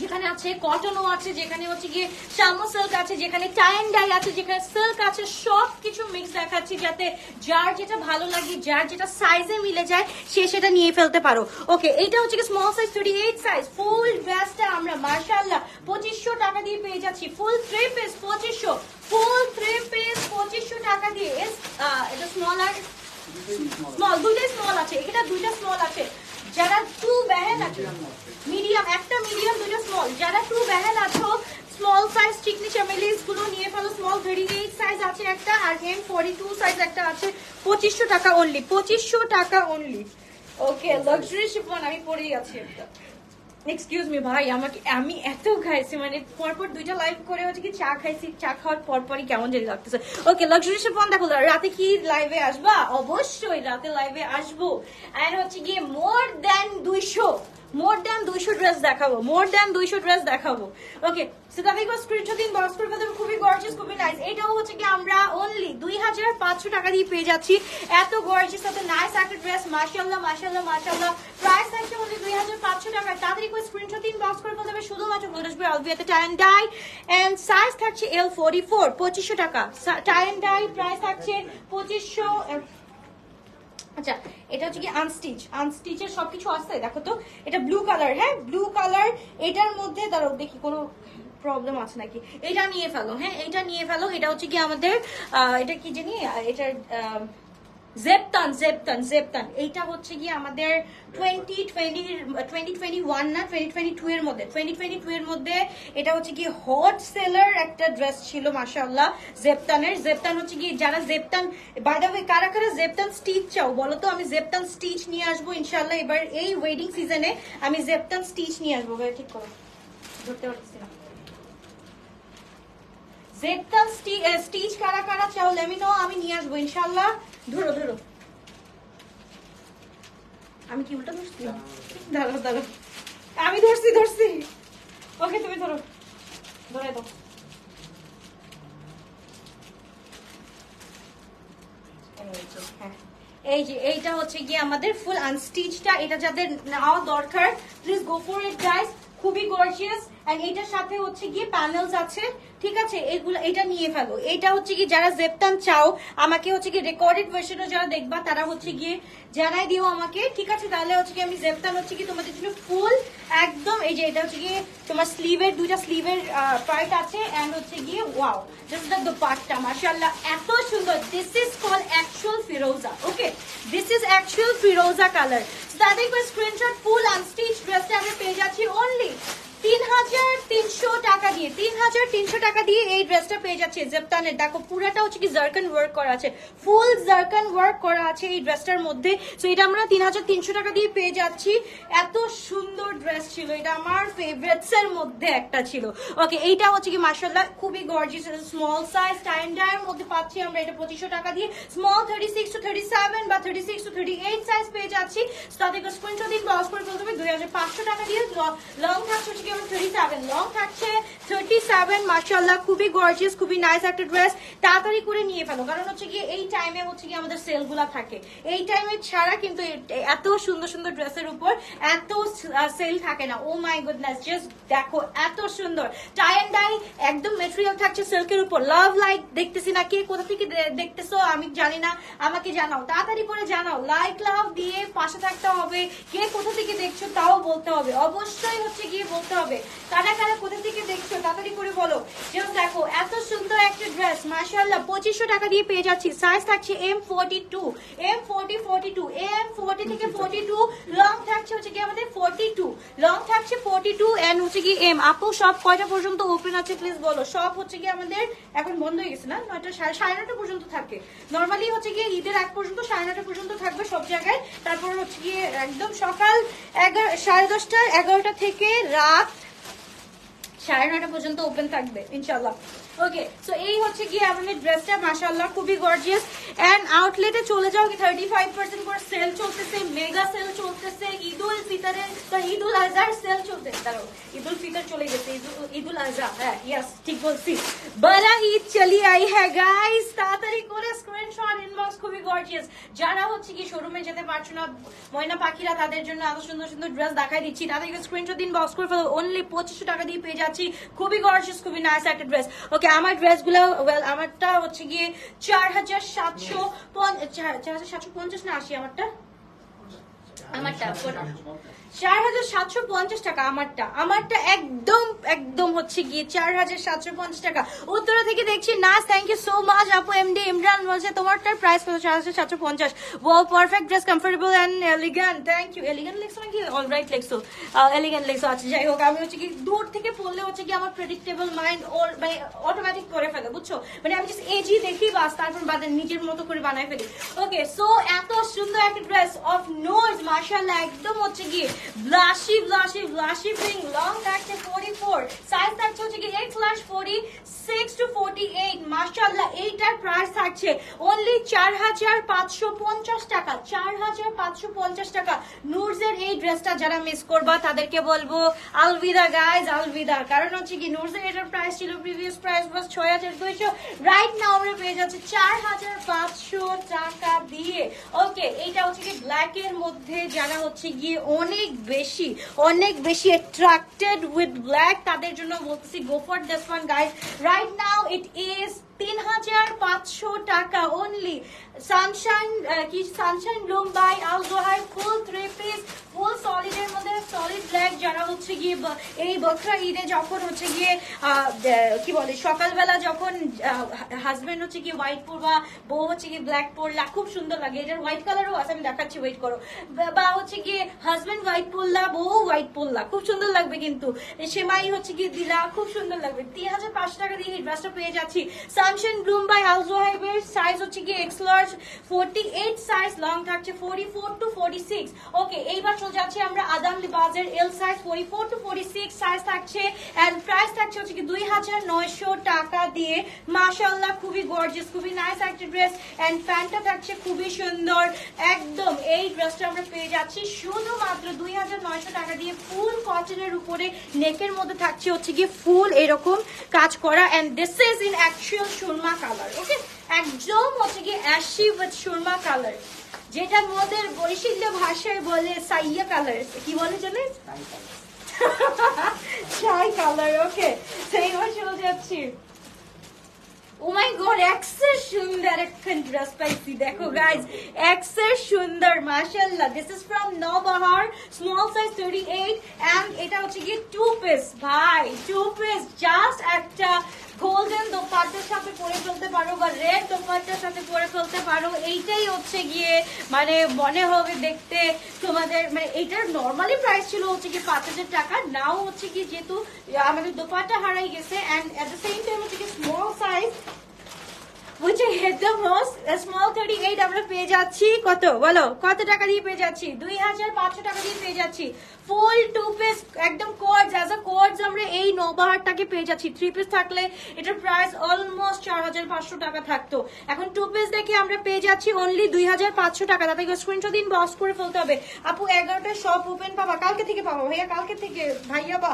যেখানে আছে কটনও আছে, যেখানে হচ্ছে গিয়ে শামো সিল্ক আছে, যেখানে টাই এন্ড ডাই আছে, যেখানে সিল্ক আছে, সব কিছু মিক্স দেখাচ্ছি, যাতে যার যেটা ভালো লাগে, যার যেটা সাইজে মিলে যায়, সে সেটা নিয়ে ফেলতে পারো। ওকে, এইটা হচ্ছে স্মল সাইজ 38 সাইজ। ফুল ড্রেসটা আমরা মাশাআল্লাহ 2500 টাকা দিয়ে পেয়ে যাচ্ছি। ফুল 3 পিস 2500, ফুল 3 পিস 2500 টাকা দিয়ে। এটা স্মল আর স্মল, দুইটাই স্মল আছে, এটা দুইটা স্মল আছে। যারা টু বেহেন আছে, মিডিয়াম একটা মিডিয়াম, দুইটা স্মল, যারা টু বেহেন আছো স্মল সাইজ চিকনি চামেলিস গুলো নিয়ে ফেলো। স্মল 38 সাইজ আছে একটা, আর এম 42 সাইজ একটা আছে। 2500 টাকা অনলি, 2500 টাকা অনলি। ওকে, লাক্সারি শিফন আমি পরেই আছি একটা। এক্সকিউজ মি ভাই, আমি এত খাইছি, মানে পরপর দুইটা লাইভ করে হচ্ছে কি চা খাইছি, চা খাওয়ার পরপরই কেমন জানি লাগতেছে। ওকে, লাক্সারি শিফন দেখো। রাতে কি লাইভে আসবা? অবশ্যই রাতে লাইভে আসবো। এন্ড হচ্ছে গিয়ে মোর দেন 200 ড্রেস দেখাবো, মোর দেন 200 ড্রেস দেখাবো। ওকে, সেটাকে স্ক্রিনশট দিন, বক্স করে ফেলতে। খুবই গর্জিয়াস, খুবই নাইস। এটাও হচ্ছে কি আমরা অনলি 2500 টাকা দিয়ে পেয়ে যাচ্ছি। এত গর্জিয়াস, এত নাইস একটা ড্রেস। মাশাআল্লাহ মাশাআল্লাহ মাশাআল্লাহ। প্রাইস থাকছে অনলি 2500 টাকা। তাড়াতাড়ি করে স্ক্রিনশট দিন, বক্স করে ফেলতে হবে শুধুমাত্র গ্লোটাস বাই আলভিয়াতে। Tie and dye and size থাকছে L44, 2500 টাকা। টাই এন্ড ডাই প্রাইস থাকছে 2500। আচ্ছা, এটা হচ্ছে কি আনস্টিচের সবকিছু আছে, দেখো তো। এটা ব্লু কালার, হ্যাঁ ব্লু কালার। এটার মধ্যে দাঁড়াও দেখি কোনো প্রবলেম আছে নাকি। এটা নিয়ে ফেলো, হ্যাঁ এটা নিয়ে ফেলো। এটা হচ্ছে কি আমাদের এটা কি জানি, এটার জেপতান। এইটা হচ্ছে কি আমাদের 2021 না 2022 এর মধ্যে, 2022 এর মধ্যে এটা হচ্ছে কি হট সেলার একটা ড্রেস ছিল মাশাআল্লাহ জেপতানের। জেপতান হচ্ছে কি, যারা জেপতান, বাই দ্য ওয়ে কারা কারা জেপতান স্টিচ চাও বলো তো, আমি জেপতান স্টিচ নিয়ে আসবো ইনশাআল্লাহ। এবার এই ওয়েডিং সিজনে আমি জেপতান স্টিচ নিয়ে আসবো। ঠিক করো, ধরতে পারছি না। জেপতান স্টিচ কারা কারা চাও লেট মি নো, আমি নিয়ে আসবো ইনশাআল্লাহ। ধরো আমি কি উল্টা ধরছি? দাঁড়াও আমি ধরছি। ওকে, তুমি ধরো, ধরে দাও। হ্যাঁ, এই যে এইটা হচ্ছে গিয়ে আমাদের ফুল আনস্টিচটা, এটা যাদের নেওয়া দরকার please go for it guys, খুবই গর্জিয়াস। এন্ড এটার সাথে হচ্ছে গিয়ে প্যানেলস আছে, ঠিক আছে, এগুলো এটা নিয়ে ফেলো। এটা হচ্ছে কি যারা জেপটান চাও, আমাকে হচ্ছে কি রেকর্ডেড ভার্সনও যারা দেখবা তারা হচ্ছে গিয়ে জানাই দিও আমাকে, ঠিক আছে, তাহলে হচ্ছে কি আমি জেপটান হচ্ছে কি তোমাদের জন্য ফুল একদম। এই যে এটা হচ্ছে গিয়ে তোমার স্লিভের দুইটা স্লিভের পার্ট আছে এন্ড হচ্ছে গিয়ে wow this is the dupatta, মাশাআল্লাহ এত সুন্দর। This is call actual Firoza, okay, this is actual Firoza colour. তাদের একবার স্ক্রিনশট ফুল আনস্টিচ ড্রেসটা আমরা পেয়ে যাচ্ছি অনলি ৩৩০০ টাকা দিয়ে। ৩৩০০ টাকা দিয়ে এই ড্রেসটা পেয়ে যাচ্ছে জেপটানের। দেখো পুরাটা হচ্ছে কি জারকান ওয়ার্ক করা আছে, ফুল জারকান ওয়ার্ক করা আছে এই ড্রেসটার মধ্যে। সো এটা আমরা ৩৩০০ টাকা দিয়ে পেয়ে যাচ্ছি। এত সুন্দর ড্রেস ছিল, এটা আমার ফেভারিটস এর মধ্যে একটা ছিল। ওকে, এইটা হচ্ছে কি মাশাআল্লাহ খুবই gorgeous, small size time Dyer মধ্যে পাচ্ছি আমরা এটা ২৫০০ টাকা দিয়ে। স্মল 36 to 37 বা 36 to 38 সাইজ পেয়ে যাচ্ছি। তাদের স্ক্রিনশট দিন ব্রাউজ করে ফেলতে হবে ২৫০০ টাকা দিয়ে। লং থাকছে 37, লং থাকছে 37, মাশাআল্লাহ খুবই গর্জিয়াস, খুবই নাইস একটা ড্রেস। তাড়াতাড়ি করে নিয়ে ফেলো, কারণ হচ্ছে কি এই টাইমে হচ্ছে কি আমাদের সেল গুলা থাকে, এই টাইমে ছাড়া কিন্তু এত সুন্দর সুন্দর ড্রেসের উপর এত সেল থাকে না। ও মাই গুডনেস, জাস্ট দেখো এত সুন্দর টাই এন্ড ডাই, একদম ম্যাটেরিয়াল থাকছে সিল্কের উপর। লাভ লাইক দেখতেছি না, কে কোথা থেকে দেখতেছো আমি জানি না, আমাকে জানাও, তাড়াতাড়ি করে জানাও, লাইক লাভ দিয়ে পাশে থাকতে হবে। কে কোথা থেকে দেখছো তাও বলতে হবে, অবশ্যই হচ্ছে গিয়ে বলতে হবে কারা কারা কোথা থেকে দেখছো, তাড়াতাড়ি করে বলো। যেমন দেখো এত সুন্দর একটা ড্রেস মাশাআল্লাহ ২৫০০ টাকা দিয়ে পেয়ে যাচ্ছি। সাইজ থাকছে M42, M40, 42, M40 থেকে 42, লং থাকছে হচ্ছে কি আমাদের 42, লং থাকছে 42 এন্ড হচ্ছে কি এম। আপু সব কয়টা পর্যন্ত ওপেন আছে প্লিজ বলো। সব হচ্ছে কি আমাদের এখন বন্ধ হয়ে গেছে না, ৯টা ৯:৩০ পর্যন্ত থাকে। নরমালি হচ্ছে গিয়ে ঈদের আগ পর্যন্ত ৯:৩০ পর্যন্ত থাকবে সব জায়গায়। তারপর হচ্ছে গিয়ে একদম সকাল ১০:৩০ ১১টা থেকে রাত ৯:৩০ পর্যন্ত ওপেন থাকবে ইনশাআল্লাহ। ওকে, সো এই হচ্ছে গিয়ে আমাদের ড্রেসটা মাশাআল্লাহ খুবই গর্জিয়াস। এন্ড আউটলেটে চলে যাও, 35% করে সেল চলতেছে, মেগা সেল চলতেছে, ঈদুল ফিতরের ঈদুল আজহার সেল চলতেছে। দাঁড়াও, ঈদুল ফিতর চলে গেছে, ঈদুল আজহা, হ্যাঁ ইয়েস ঠিক বলছি, বড় ঈদ চলি আই হ্যাঁ গাইস, তাড়াতাড়ি করে স্ক্রিনশট ইনবক্স, খুবই গর্জিয়াস। যারা হচ্ছে কি শোরুমে যেতে পারছো না ময়না পাখিরা, তাদের জন্য এত সুন্দর সুন্দর ড্রেস দেখাই দিচ্ছি, তাদেরকে স্ক্রিনশট ইনবক্স করে ফেলো। অনলি ২৫০০ টাকা দিয়ে পেয়ে যাচ্ছি, খুবই গর্জিয়াস, খুবই নাইস একটা ড্রেস। ওকে, আমার ড্রেস গুলো আমারটা হচ্ছে গিয়ে ৪৭৫০ না ৮০, আমারটা ৪৭৫০ টাকা, আমারটা একদম একদম হচ্ছে গিয়ে ৪৭৫০ টাকা। উত্তরা থেকে দেখছি নাস, থ্যাংক ইউ সো মাচ আপু। এমডি ইমরান বলছে তোমারটার প্রাইস কত? ৪৭৫০। Wow, perfect dress, comfortable and elegant. Thank you. Elegant লেখছো নাকি অলরাইট লেখছো? এলিগেন্ট লেখছো, আচ্ছা যাই হোক। আমি হচ্ছে কি দূর থেকে পড়লে হচ্ছে কি আমার প্রেডিক্টেবল মাইন্ড ওর মানে অটোমেটিক করে ফেলে, বুঝছো, মানে আমি জাস্ট এজি দেখি বাস, তারপর বাদে নিজের মতো করে বানাই ফেলি। ওকে, সো এত সুন্দর একটা ড্রেস অফ নোজ মাশাআল্লাহ, একদম হচ্ছে গিয়ে ব্লাশি ব্লাশি ব্লাশি পিঙ্ক, লং থাকছে 44, সাইজ থাকছে হচ্ছে কি 8/46 to 48, মাশাআল্লাহ। এইটার প্রাইস থাকছে অনলি ৪৫৫০ টাকা, ৪৫৫০ টাকা। নুরজের এই ড্রেসটা যারা মিস করবা তাদেরকে বলবো আলবিদা গাইজ, আলবিদা। কারণ হচ্ছে কি নুরজের এটার প্রাইস ছিল, প্রিভিয়াস প্রাইস বাস ৬২০০, রাইট নাও আমরা পেয়ে যাচ্ছি ৪৫০০ টাকা দিয়ে। ওকে, এইটা হচ্ছে কি ব্ল্যাক এর মধ্যে যারা হচ্ছে গিয়ে অনেক বেশি অ্যাট্রাক্টেড উইথ ব্ল্যাক, তাদের জন্য বলতেছি go for this one guys. Right now it is ৩৫০০ টাকা অনলি। সানশাইন ব্লুম বাই আল জোহাই, ফুল 3 পিস, ফুল সলিডের মধ্যে সলিড ব্ল্যাক। যারা হচ্ছে গিয়ে এই বকরা ঈদে যখন হচ্ছে গিয়ে কি বলে সকালবেলা যখন হাজবেন্ড হচ্ছে গিয়ে হোয়াইট পরবা, বউ হচ্ছে গিয়ে ব্ল্যাক পরলা, খুব সুন্দর লাগে। এটার হোয়াইট কালারও আছে, আমি দেখাচ্ছি, ওয়েট করো। বা হচ্ছে গিয়ে হাজবেন্ড হোয়াইট পরলা, বউ হোয়াইট পরলা, খুব সুন্দর লাগবে। কিন্তু সেমাই হচ্ছে গিয়ে দিলা, খুব সুন্দর লাগবে। ৩৫০০ টাকা দিয়ে এই ড্রেসটা পেয়ে যাচ্ছি। সানশাইন ব্লুম বাই আল জোহাইবের সাইজ হচ্ছে গিয়ে এক্স লার্জ 48 সাইজ, লং থাকছে 44 to 46। ওকে, এইবার চলে যাচ্ছি আমরা আদাম লিবাজের এল সাইজ 44 to 46 সাইজ থাকছে এন্ড প্রাইস থাকছে হচ্ছে কি ২৯০০ টাকা দিয়ে। মাশাআল্লাহ খুবই গর্জিয়াস, খুবই নাইস একটা ড্রেস এন্ড প্যান্টটা থাকছে খুবই সুন্দর একদম। এই ড্রেসটা আমরা পেয়ে যাচ্ছি শুধুমাত্র ২৯০০ টাকা দিয়ে, ফুল কটনের উপরে, নেকের মধ্যে থাকছে হচ্ছে গিয়ে ফুল এরকম কাজ করা and this is in actual surma colour. Okay, একদম হচ্ছে গিয়ে অ্যাশি উইথ সুরমা কালার। যেটা মোদের বরিশালীয় ভাষায় বলে সাইয়া কালার, কি বলে জানে? ছাই কালার। ওকে, সেই এবার চলে যাচ্ছি। Oh my god, এক্সের সুন্দর একটা ড্রেস পাইছি, দেখো গাইজ, এক্সের সুন্দর, মাশাআল্লাহ। This is from Naubahar, small size 38, and এটা হচ্ছে কি 2 পিস। ভাই 2 পিস, জাস্ট একটা গোল্ডেন দোপাট্টার সাথে পরে ফেলতে পারো বা রেড দোপাট্টার সাথে পরে ফেলতে পারো। এইটাই হচ্ছে গিয়ে মানে মনে হবে দেখতে তোমাদের, মানে এটার নর্মালি প্রাইস ছিল হচ্ছে কি 5000 টাকা, নাও হচ্ছে কি যেহেতু আমাদের দোপাট্টা হারাই গেছে, and at the same time হচ্ছে কি small size which I hate the most, small 38 আমরা পেয়ে যাচ্ছি কত বলো, কত টাকা দিয়ে পেয়ে যাচ্ছি? 2500 টাকা দিয়ে পেয়ে যাচ্ছি। ফুল 2 পিস একদম কোয়ার্ডস, অ্যাজ আ কোয়ার্ডস আমরা এই নওবাহারটাকে পেয়ে যাচ্ছি। 3 পিস থাকলে এটার প্রাইস অলমোস্ট 4500 টাকা থাকতো, এখন 2 পিস দেখে আমরা পেয়ে যাচ্ছি অনলি 2500 টাকা। তাতে স্ক্রিনশট দিন, বক্স করে ফেলতে হবে। আপু 11টা শপ ওপেন পাবা, কালকে থেকে পাবো ভাইয়া, কালকে থেকে ভাইয়া বা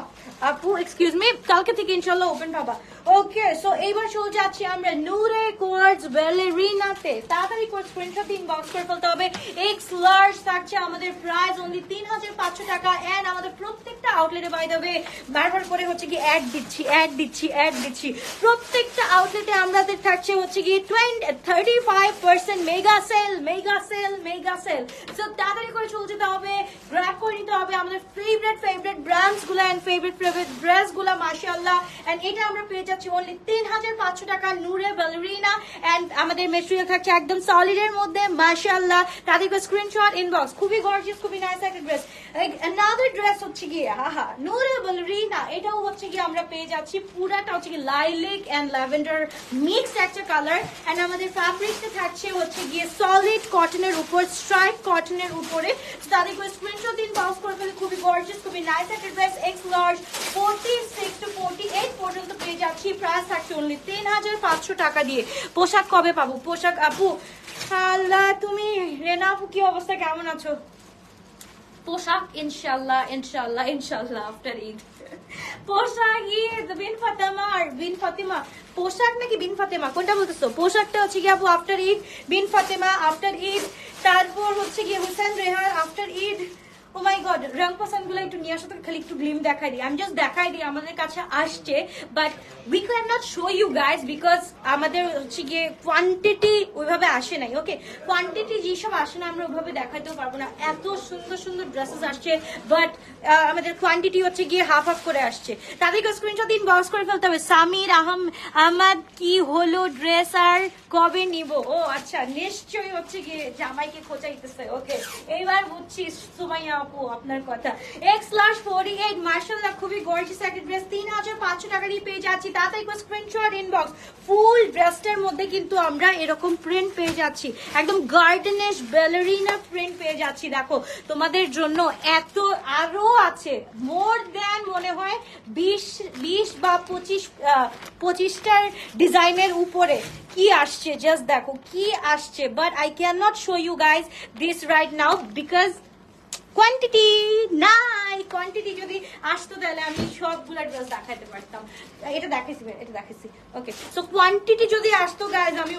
আপু এক্সকিউজ মি, কালকে থেকে ইনশাআল্লাহ ওপেন পাবা। ওকে, সো এইবার চলে যাচ্ছি আমরা নূরে কোয়ার্ডস ব্যালেরিনাতে। তাড়াতাড়ি করে স্ক্রিনশট দিন, বক্স করে ফেলতে হবে। এক্স লার্জ থাকছে আমাদের প্রাইস অনলি 3500 টাকা, এন্ড আমাদের প্রত্যেকটা আউটলেটে বাই দ্য ওয়ে বারবার করে হচ্ছে কি অ্যাড দিচ্ছি। প্রত্যেকটা আউটলেটে আমাদের থাকছে হচ্ছে কি 35% মেগা সেল। সো তাড়াতাড়ি করে চলে যেতে হবে, গ্র্যাব করে নিতে হবে আমাদের ফেভারিট ব্র্যান্ডস গুলো এন্ড ফেভারিট ড্রেস গুলো, মাশাআল্লাহ। এন্ড এটা আমরা পেয়ে যাচ্ছি অনলি 3500 টাকা, নূরে ব্যালেরিনা, এন্ড আমাদের মেটেরিয়াল থাকছে একদম সলিড এর মধ্যে, মাশাআল্লাহ। তাদেরকে স্ক্রিনশট ইনবক্স, খুবই গর্জিয়াস, খুবই নাইস একটা ড্রেস। another ড্রেস হচ্ছে গিয়ে নূরে ব্যালেরিনা, এটাও হচ্ছে কি আমরা পেয়ে যাচ্ছি পুরাটা হচ্ছে কি লাইলাক এন্ড ল্যাভেন্ডার মিক্সড একটা কালার, এন্ড আমাদের ফ্যাব্রিকটা থাকছে হচ্ছে গিয়ে সলিড কটনের উপর, স্ট্রাইপ কটনের উপরে। তাদেরকে স্ক্রিনশট দিন, পাস করে ফেলে, খুবই গর্জিয়াস, খুবই নাইস একটা ড্রেস। এক্স লার্জ 46 to 48 পর্যন্ত পেয়ে যাচ্ছি, প্রাইস থাকছে অনলি 3500 টাকা দিয়ে। পোশাক কবে পাবো? পোশাক আপু, আল্লাহ, তুমি রেনা আপু কি অবস্থা, কেমন আছো? পোশাক ইনশাল্লাহ আফটার ঈদ। পোশাক ঈদ, বিন ফাতেমা পোশাক নাকি বিন ফাতেমা, কোনটা বলতেছো? পোশাকটা হচ্ছে কি আপু আফটার ঈদ, বিন ফাতেমা আফটার ঈদ, তারপর হচ্ছে কি হুসেন রেহার আফটার ঈদ। ও মাই গড, রং পছন্দ গুলো একটু নিয়ে আসো তো, খালি একটু গ্লিম দেখাই দিই, আমি জাস্ট দেখাই দিই আমাদের কাছে আসছে, but we can not show you guys because আমাদের হচ্ছে গিয়ে কোয়ান্টিটি ওইভাবে আসে নাই। ওকে, কোয়ান্টিটি যেসব আসে না আমরা ওইভাবে দেখাতেও পারবো না। এত সুন্দর ড্রেসেস আসছে, বাট আমাদের কোয়ান্টিটি হচ্ছে গিয়ে হাফ করে আসছে। তাদেরকে স্ক্রিনশট দিন, বক্স করে ফেলতে হবে। সামির আহমদ, কি হলো ড্রেস আর কবে নিব? ও আচ্ছা, নিশ্চয়ই হচ্ছে গিয়ে জামাইকে খোঁচাইতেছে। ওকে, এইবার বুঝছি সুমাইয়া আপু আপনার কথা। এক্স লার্জ 48, মাশাআল্লাহ, খুবই গর্জিয়াস একটা ড্রেস, 3500 টাকা দিয়ে পেয়ে যাচ্ছি। তাড়াতাড়ি করে স্ক্রিনশট ইনবক্স। ফুল ড্রেসটার মধ্যে কিন্তু আমরা এরকম প্রিন্ট পেয়ে যাচ্ছি, একদম গার্ডেনিশ ব্যালেরিনা প্রিন্ট পেয়ে যাচ্ছি। দেখো তোমাদের জন্য এত আরো আছে, মোর দ্যান মনে হয় 20 বা 25টার ডিজাইনের উপরে কি আসছে, জাস্ট দেখো কি আসছে, but I can not show you guys this right now because quantity নাই। কোয়ান্টিটি যদি আসতো তাহলে আমি সবগুলা ড্রেস দেখাতে পারতাম। এটা দেখাইছি। ওকে, সো কোয়ান্টিটি যদি আসতো গাইজ, আমি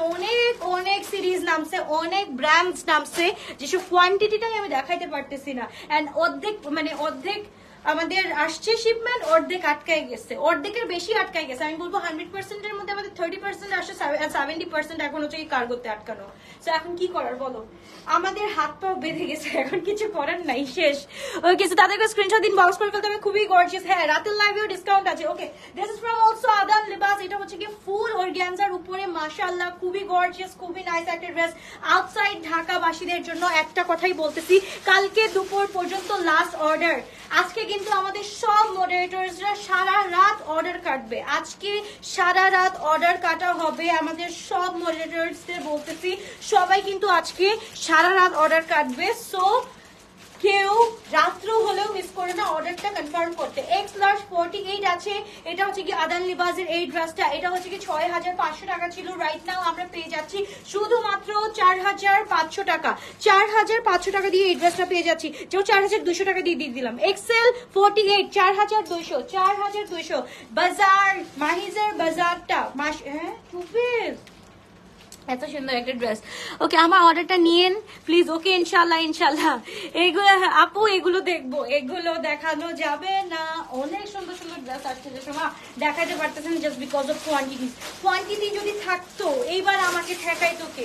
অনেক সিরিজ নামছে, অনেক ব্র্যান্ডস নামছে, যেসব কোয়ান্টিটিটাই আমি দেখাইতে পারতেছি না। এন্ড অর্ধেক আমাদের আসছে শিপমেন্ট, অর্ধেক আটকাই গেছে, অর্ধেকের বেশি আটকাই গেছে। আমি বলবো 100% এর মধ্যে আমাদের 30% আসছে, 70% এখন হচ্ছে কি কার্গোতে আটকানো। তো এখন কি করার বলো, আমাদের হাত পা বেঁধে গেছে, এখন কিছু করার নাই, শেষ। ওকে, সো তাদেরকে স্ক্রিনশট দিন, বক্স করে ফেলতে হবে, খুবই গর্জিয়াস। হ্যাঁ, রাতের লাইভেও ডিসকাউন্ট আছে। ওকে, দিস ইজ ফ্রম অলসো আদান লিবাস, এটা হচ্ছে কি ফুল অর্গানজার উপরে, মাশাআল্লাহ, খুবই গর্জিয়াস, খুবই নাইস একটা ড্রেস। আউটসাইড ঢাকাবাসীদের জন্য একটা কথাই বলতেছি, কালকে দুপুর পর্যন্ত লাস্ট অর্ডার। আজকে কিন্তু আমাদের সব মডারেটরসরা সারা রাত অর্ডার কাটবে, আজকে সারা রাত অর্ডার কাটা হবে। আমাদের সব মডারেটরসদের বলতেছি, সবাই কিন্তু আজকে সারা রাত অর্ডার কাটবে। সো কেউ রাত্র হলেও মিস করে না অর্ডারটা কনফার্ম করতে। এক্স লার্জ 48 আছে, এটা হচ্ছে কি আদান লিবাসের এই ড্রেসটা, এটা হচ্ছে কি 6500 টাকা ছিল, রাইট নাও আমরা পেয়ে যাচ্ছি শুধুমাত্র 4500 টাকা। 4500 টাকা দিয়ে এই ড্রেসটা পেয়ে যাচ্ছি, যে 4200 টাকা দিয়ে দিলাম। এক্সেল 48 4200 বাজার, মাহিজের বাজারটা, হ্যাঁ 2 পিস এত সুন্দর একটা ড্রেস। ওকে, আমার অর্ডারটা নিয়েন প্লিজ। ওকে, ইনশাল্লাহ ইনশাল্লাহ। এগুলো আপু, এগুলো দেখবো, এগুলো দেখানো যাবে না। অনেক সুন্দর সুন্দর ড্রেস আসছে যে সময় দেখাতে পারতেছেন just because of quantity. Quantity যদি থাকতো এইবার আমাকে ঠেকাই তোকে।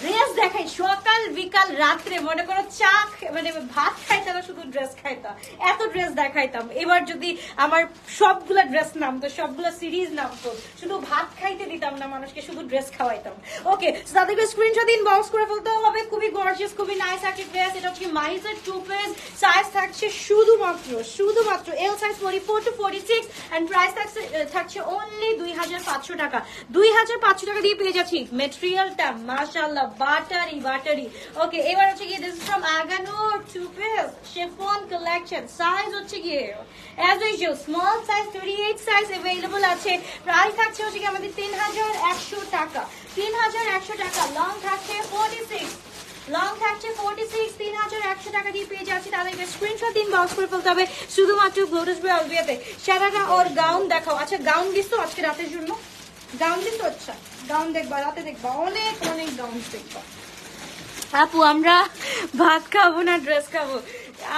ড্রেস দেখাই সকাল বিকাল রাত্রে, মনে করো চা মানে ভাত খাইতাম না, শুধু ড্রেস খাইতাম, এত ড্রেস দেখাইতাম। এবার যদি আমার সবগুলা ড্রেস নামতো, সবগুলা সিরিজ নামতো, শুধু ভাত খাইতে দিতাম না মানুষকে, শুধু ড্রেস খাওয়াইতাম। ওকে, তাদেরকে স্ক্রিনশট ইনবক্স করে ফেলতে হবে। খুবই গর্জিয়াস, খুবই নাইস একটা ড্রেস। এটা হচ্ছে মাহিজের 2 পিস, সাইজ থাকছে শুধুমাত্র L size 44 to 46 and price থাকছে অনলি 2500 টাকা। 2500 টাকা দিয়ে পেয়ে যাচ্ছি। মেটেরিয়ালটা মাশাআল্লাহ বাটারি। ওকে, এবার হচ্ছে গিয়ে দিস ইজ ফ্রম আগানোর 2 পিস শিফন কালেকশন। সাইজ হচ্ছে গিয়ে as usual small size 38 size available আছে। প্রাইস থাকছে হচ্ছে কি আমাদের 3100 টাকা। 3100 টাকা। লং থাকছে 46, লং থাকছে 46, 3100 টাকা দিয়ে পেয়ে যাচ্ছি। তাদেরকে স্ক্রিনশট ইনবক্স করে ফেলতে হবে শুধুমাত্র গ্লোটাস বাই অলভিয়াতে। সারারা ওর গাউন দেখাও। আচ্ছা, গাউন দিছো আজকে রাতের জন্য? গাউন দিছো? আচ্ছা, গাউন দেখবা, রাতে দেখবা, অনেক গাউন দেখবা। আপু, আমরা ভাত খাবো না ড্রেস খাবো।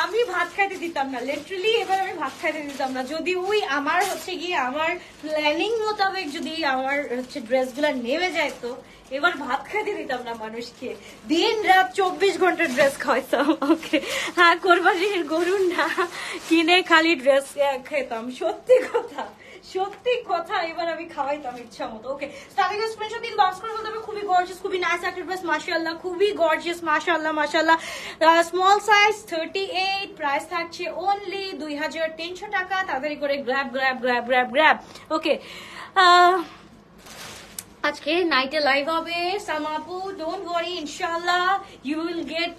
আমি ভাত খাইতে দিতাম না, লিটারালি এবার আমি ভাত খাইতে দিতাম না। যদি ওই আমার হচ্ছে গিয়ে আমার প্ল্যানিং মোতাবেক যদি আমার হচ্ছে ড্রেসগুলা নেমে যায়, তো এবার ভাত খাইতে দিতাম না মানুষকে। দিন রাত 24 ঘন্টা ড্রেস খাওয়াইতাম। ওকে, হ্যাঁ, কোরবানির গরু না কিনে খালি ড্রেস খেতাম। সত্যি কথা এবার আমি খাওয়াইতাম ইচ্ছা মতো। ওকে, তাদেরকে স্ক্রিনশট ইনবক্স করে বলতে হবে। খুবই গর্জিয়াস, খুবই নাইস একটা ড্রেস, মাশাআল্লাহ, খুবই গর্জিয়াস, মাশাআল্লাহ। স্মল সাইজ 38, প্রাইস থাকছে অনলি 2300 টাকা। তাড়াতাড়ি করে গ্র্যাব। ওকে, আজকে নাইটে লাইভ হবে সামাপু, ডোন্ট ওয়ারি, ইনশাআল্লাহ you will get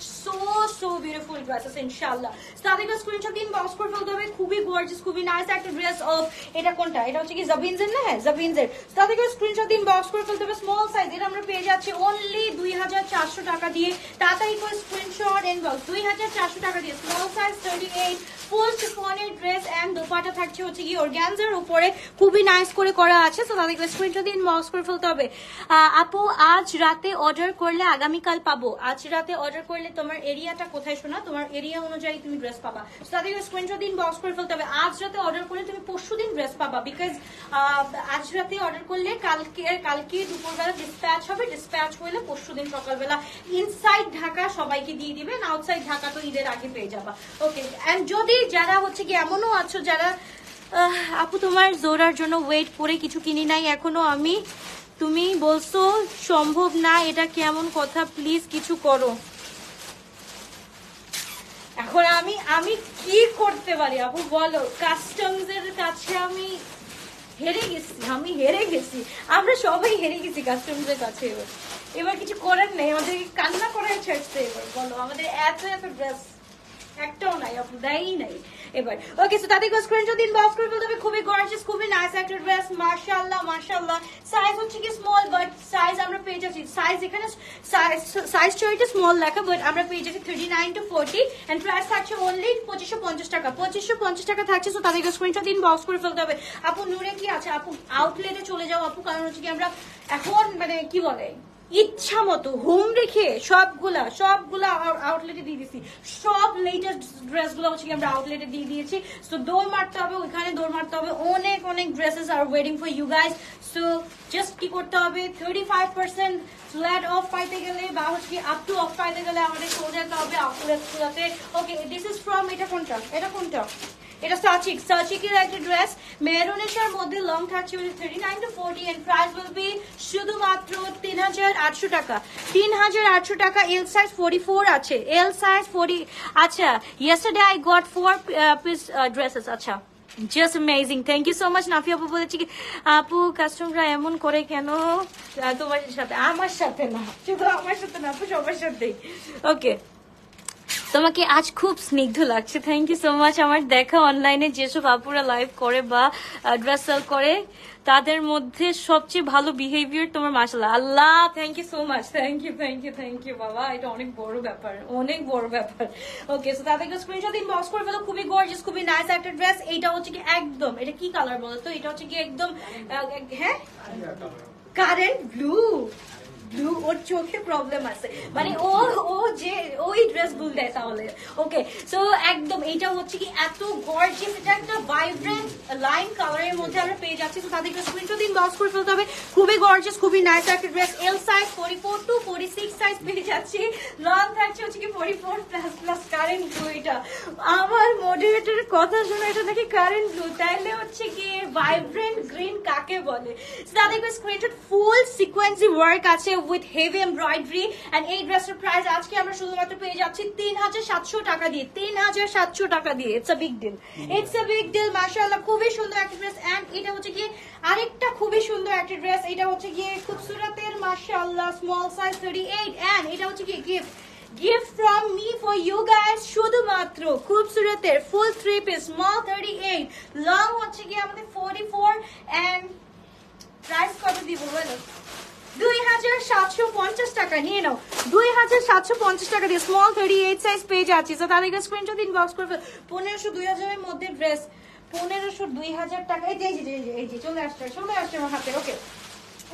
so beautiful dresses ইনশাআল্লাহ। তাদেরকে স্ক্রিনশট ইনবক্স করে ফেলতে হবে। খুবই গর্জিয়াস, খুবই নাইস একটা ড্রেস অফ, এটা কোনটা? এটা হচ্ছে কি জাবিনজের না? হ্যাঁ, জাবিনজের। তাদেরকে স্ক্রিনশট ইনবক্স করে ফেলতে হবে। স্মল সাইজ, এটা আমরা পেয়ে যাচ্ছি অনলি 2400 টাকা দিয়ে। তাড়াতাড়ি করে স্ক্রিনশট ইনবক্স, 2400 টাকা দিয়ে। স্মল সাইজ 38, ফুল শিফনের ড্রেস এন্ড দোপাট্টা থাকছে হচ্ছে কি অর্গানজার উপরে, খুবই নাইস করে করা আছে। তো তাদেরকে স্ক্রিনশট ইনবক্স করে ফেলতে হবে। আপু, আজ রাতে অর্ডার করলে আগামীকাল পাবো। আজ রাতে অর্ডার করলে তোমার এরিয়াটা কোথায় শোনা, তোমার এরিয়া অনুযায়ী তুমি ড্রেস পাবা। তাদেরকে স্ক্রিনশট ইনবক্স করে ফেলতে হবে। আজ রাতে অর্ডার করলে তুমি পরশুদিন ড্রেস পাবা, বিকজ আজ রাতে অর্ডার করলে কালকে দুপুরবেলা ডিসপ্যাচ হবে। ডিসপ্যাচ হলে পরশুদিন সকালবেলা ইনসাইড ঢাকা সবাইকে দিয়ে দিবেন, আউটসাইড ঢাকা তো ঈদের আগে পেয়ে যাবা। ওকে, এন্ড যদি যারা হচ্ছে কি এমনও আছো যারা আপু তোমার জোড়ার জন্য ওয়েট করে কিছু কিনি নাই এখনো, তুমি বলছো সম্ভব না, এটা কেমন কথা? প্লিজ কিছু করো। এখন আমি কি করতে পারি আপু বলো? কাস্টমস এর কাছে আমি হেরে গেছি। আমরা সবাই হেরে গেছি কাস্টমস এর কাছে। এবার কিছু করার নেই, আমাদের কান্না করার ছাড়ছে। এবার বলো, আমাদের এত ড্রেস একটাও নাই আপু, দেয়ই নাই এবার। ওকে, সো তাদেরকে স্ক্রিনশট ইনবক্স করে ফেলতে হবে। খুবই গর্জিয়াস, খুবই নাইস একটা ড্রেস, মাশাআল্লাহ। সাইজ হচ্ছে কি স্মল, বাট সাইজ আমরা পেয়ে যাচ্ছি, সাইজ এখানে সাইজ চয়েটা স্মল লেখা, বাট আমরা পেয়ে যাচ্ছি 39 to 40 এন্ড প্রাইস থাকছে অনলি 2550 টাকা। 2550 টাকা থাকছে। সো তাদেরকে স্ক্রিনশট ইনবক্স করে ফেলতে হবে। আপু, নূরে কি আছে? আপু, আউটলেটে চলে যাও আপু, কারণ হচ্ছে কি আমরা এখন মানে কি বলে ইচ্ছা মতো হোম রেখে সবগুলা আউটলেটে দিয়ে দিচ্ছি। সব লেটেস্ট ড্রেস গুলো হচ্ছে আমরা আউটলেটে দিয়ে দিয়েছি। সো দৌড় মারতে হবে, ওইখানে দৌড় মারতে হবে। অনেক ড্রেসেস আর waiting for you guys. So just কি করতে হবে, 35% ফ্ল্যাট অফ পাইতে গেলে বা হচ্ছে আপ টু অফ পাইতে গেলে আমাদের চলে যেতে হবে আউটলেট গুলোতে। ওকে, দিস ইজ ফ্রম, এটা কোনটা? এটা সাচিকের একটা ড্রেস, মেরুনেশার মধ্যে লং থাকছে 39 to 40 and price will be শুধুমাত্র 3800 টাকা। 3800 টাকা। এল সাইজ 44 আছে, এল সাইজ 40। আচ্ছা, yesterday I got 4 piece dresses। আচ্ছা, just amazing, thank you so much. Nafi আপু বলেছি কি আপু কাস্টমাররা এমন করে কেন তোমার সাথে? আমার সাথে না, শুধু আমার সাথে না আপু, সবার সাথেই। ওকে, তোমাকে আজ খুব স্নিগ্ধ লাগছে, থ্যাংক ইউ সো মাচ। আমার দেখা অনলাইনে যেসব আপুরা লাইভ করে বা ড্রেস সেল করে তাদের মধ্যে সবচেয়ে ভালো বিহেভিয়ার তোমার, মাশাআল্লাহ। আল্লাহ, thank you so much, thank you বাবা, এটা অনেক বড় ব্যাপার। ওকে, সো তাদেরকে স্ক্রিনশট ইনবক্স করে ফেলো। খুবই গর্জিয়াস, খুবই নাইস একটা ড্রেস। এইটা হচ্ছে কি একদম, এটা কি কালার বলো তো? এটা হচ্ছে কি একদম, হ্যাঁ, কারেন্ট ব্লু। ওর চোখে প্রবলেম আছে, মানে ও ও যে ওই ড্রেস গুলো দেয় তাহলে। ওকে, সো একদম এইটা হচ্ছে কি এত গর্জিয়াস, এটা একটা ভাইব্রেন্ট লাইম কালারের মধ্যে আমরা পেয়ে যাচ্ছি। তো তাদেরকে স্ক্রিনশট ইনবক্স করে ফেলতে হবে। খুবই গর্জিয়াস, খুবই নাইস একটা dress. L size 44 to 46 size পেয়ে যাচ্ছি। লং থাকছে হচ্ছে কি 44 প্লাস প্লাস কারেন্ট ব্লু। এটা আমার মডারেটরের কথা শুনে এটা নাকি কারেন্ট ব্লু, তাইলে হচ্ছে কি ভাইব্রেন্ট গ্রিন কাকে বলে? তাদেরকে স্ক্রিনশট। ফুল সিকোয়েন্সি ওয়ার্ক আছে উইথ হেভি এমব্রয়ডারি, এন্ড এই ড্রেসের প্রাইস আজকে আমরা শুধুমাত্র পেয়ে যাচ্ছি 3700 টাকা দিয়ে। 3700 টাকা দিয়ে। It's a big deal, it's a big deal. মাশাআল্লাহ, খুবই সুন্দর একটা ড্রেস। এন্ড এটা হচ্ছে কি আরেকটা খুবই সুন্দর একটা ড্রেস। এটা হচ্ছে গিয়ে খুবসুরতের মাশাআল্লাহ স্মল সাইজ 38, এন্ড এটা হচ্ছে কি gift from me for you guys, শুধুমাত্র খুবসুরতের ফুল 3 piece small 38, লং হচ্ছে কি আমাদের 44, এন্ড প্রাইস কত দিব বলো? 2750 টাকা। নিয়ে নাও 2750 টাকা দিয়ে স্মল 38 সাইজ পেয়ে যাচ্ছি। তো তাদেরকে স্ক্রিনশট ইনবক্স করবে। 1500 2000 এর মধ্যে ড্রেস, 1500 2000 টাকা। এই যে চলে আসছে আমার হাতে। ওকে,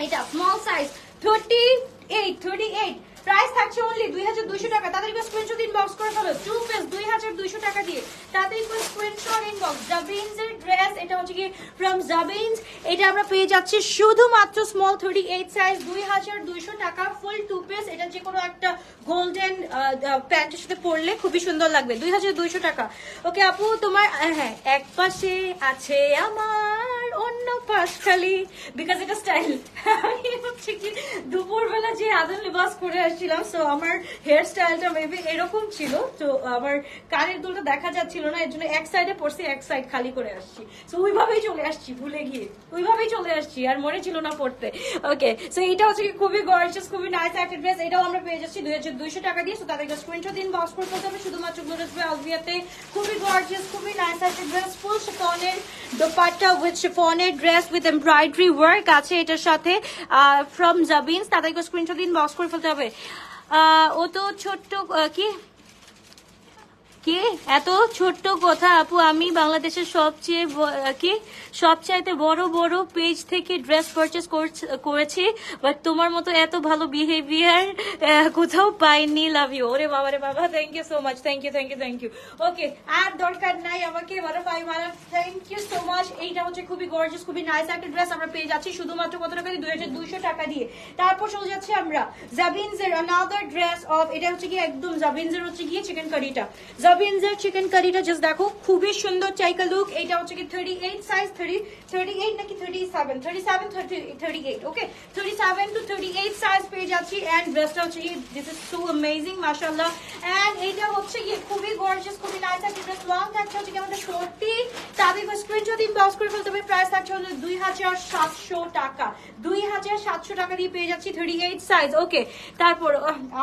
এটা স্মল সাইজ 38 প্রাইস থাকছে অনলি 2200 টাকা। তাদেরকে স্ক্রিনশট ইনবক্স করে ফেলো। 2 পিস 2200 টাকা দিয়ে তাদেরকে স্ক্রিনশট ইনবক্স। জাবিনস এর ড্রেস, এটা হচ্ছে কি ফ্রম জাবিনস। এটা আমরা পেয়ে যাচ্ছি শুধুমাত্র স্মল 38 সাইজ 2200 টাকা। ফুল 2 পিস, এটা যে কোনো একটা গোল্ডেন প্যান্টের সাথে পরলে খুবই সুন্দর লাগবে। 2200 টাকা। ওকে আপু, তোমার হ্যাঁ এক পাশে আছে আমার, অন্য পাশ খালি, বিকজ এটা স্টাইল। আমি হচ্ছে কি দুপুরবেলা যে আদম লিবাস করে আসছিলাম, সো আমার হেয়ার স্টাইলটা মেবি এরকম ছিল। তো আমার কানের দুলটা দেখা যাচ্ছিল না, এর জন্য এক সাইডে পড়ছি, এক সাইড খালি করে আসছি। সো ওইভাবেই চলে আসছি, ভুলে গিয়ে ওইভাবেই চলে আসছি, আর মনে ছিল না পড়তে। ওকে, সো এটা হচ্ছে কি খুবই গর্জিয়াস, খুবই নাইস একটা ড্রেস। এটাও আমরা পেয়ে যাচ্ছি 2200 টাকা দিয়ে। সো তাদেরকে স্ক্রিনশট ইনবক্স করতে হবে শুধুমাত্র গ্লোরাস বাই আলভিয়াতে। খুবই গর্জিয়াস, খুবই নাইস একটা ড্রেস। ফুল শিফনের দোপাট্টা উইথ শিফনের ড্রেস উইথ এমব্রয়ডারি ওয়ার্ক আছে এটার সাথে, ফ্রম জাবিনস। তাদেরকে স্ক্রিনশট ইনবক্স করে ফেলতে হবে। ও তো ছোট্ট কি এত ছোট্ট কথা আপু, আমি বাংলাদেশের সবচাইতে বড় বড় পেজ থেকে ড্রেস পারচেস করেছি, বাট তোমার মতো এত ভালো বিহেভিয়ার কোথাও পাইনি। Love you. ওরে বাবা রে বাবা, thank you so much, thank you. Okay, আর দরকার নাই আমাকে বড় পাই মারা, থ্যাংক ইউ সো মাচ। এইটা হচ্ছে খুবই গর্জিয়াস, খুবই নাইস একটা ড্রেস। আমরা পেয়ে যাচ্ছি শুধুমাত্র কত টাকা দিয়ে? 2200 টাকা দিয়ে। তারপর চলে যাচ্ছে আমরা জাবিনস এর অ্যানাদার ড্রেস অফ, এটা হচ্ছে কি একদম জাবিনস এর হচ্ছে গিয়ে চিকেন কারিটা। জাবিনসের চিকেন কারিটা জাস্ট দেখো, খুবই সুন্দর চাইকা লুক। এটা হচ্ছে কি 38 সাইজ, 38 নাকি 38। ওকে, 37 to 38 সাইজ পেয়ে যাচ্ছি। এন্ড ড্রেসটা হচ্ছে কি দিস ইজ সো অ্যামেজিং মাশাআল্লাহ। এন্ড এটা হচ্ছে কি খুবই গর্জিয়াস, খুবই নাইস একটা ড্রেস। লং থাকছে হচ্ছে কি আমাদের 40। তাদেরকে স্ক্রিনশট ইনবক্স করে ফেলতে হবে। প্রাইস থাকছে হলো 2700 টাকা। 2700 টাকা দিয়ে পেয়ে যাচ্ছি 38 সাইজ। ওকে, তারপর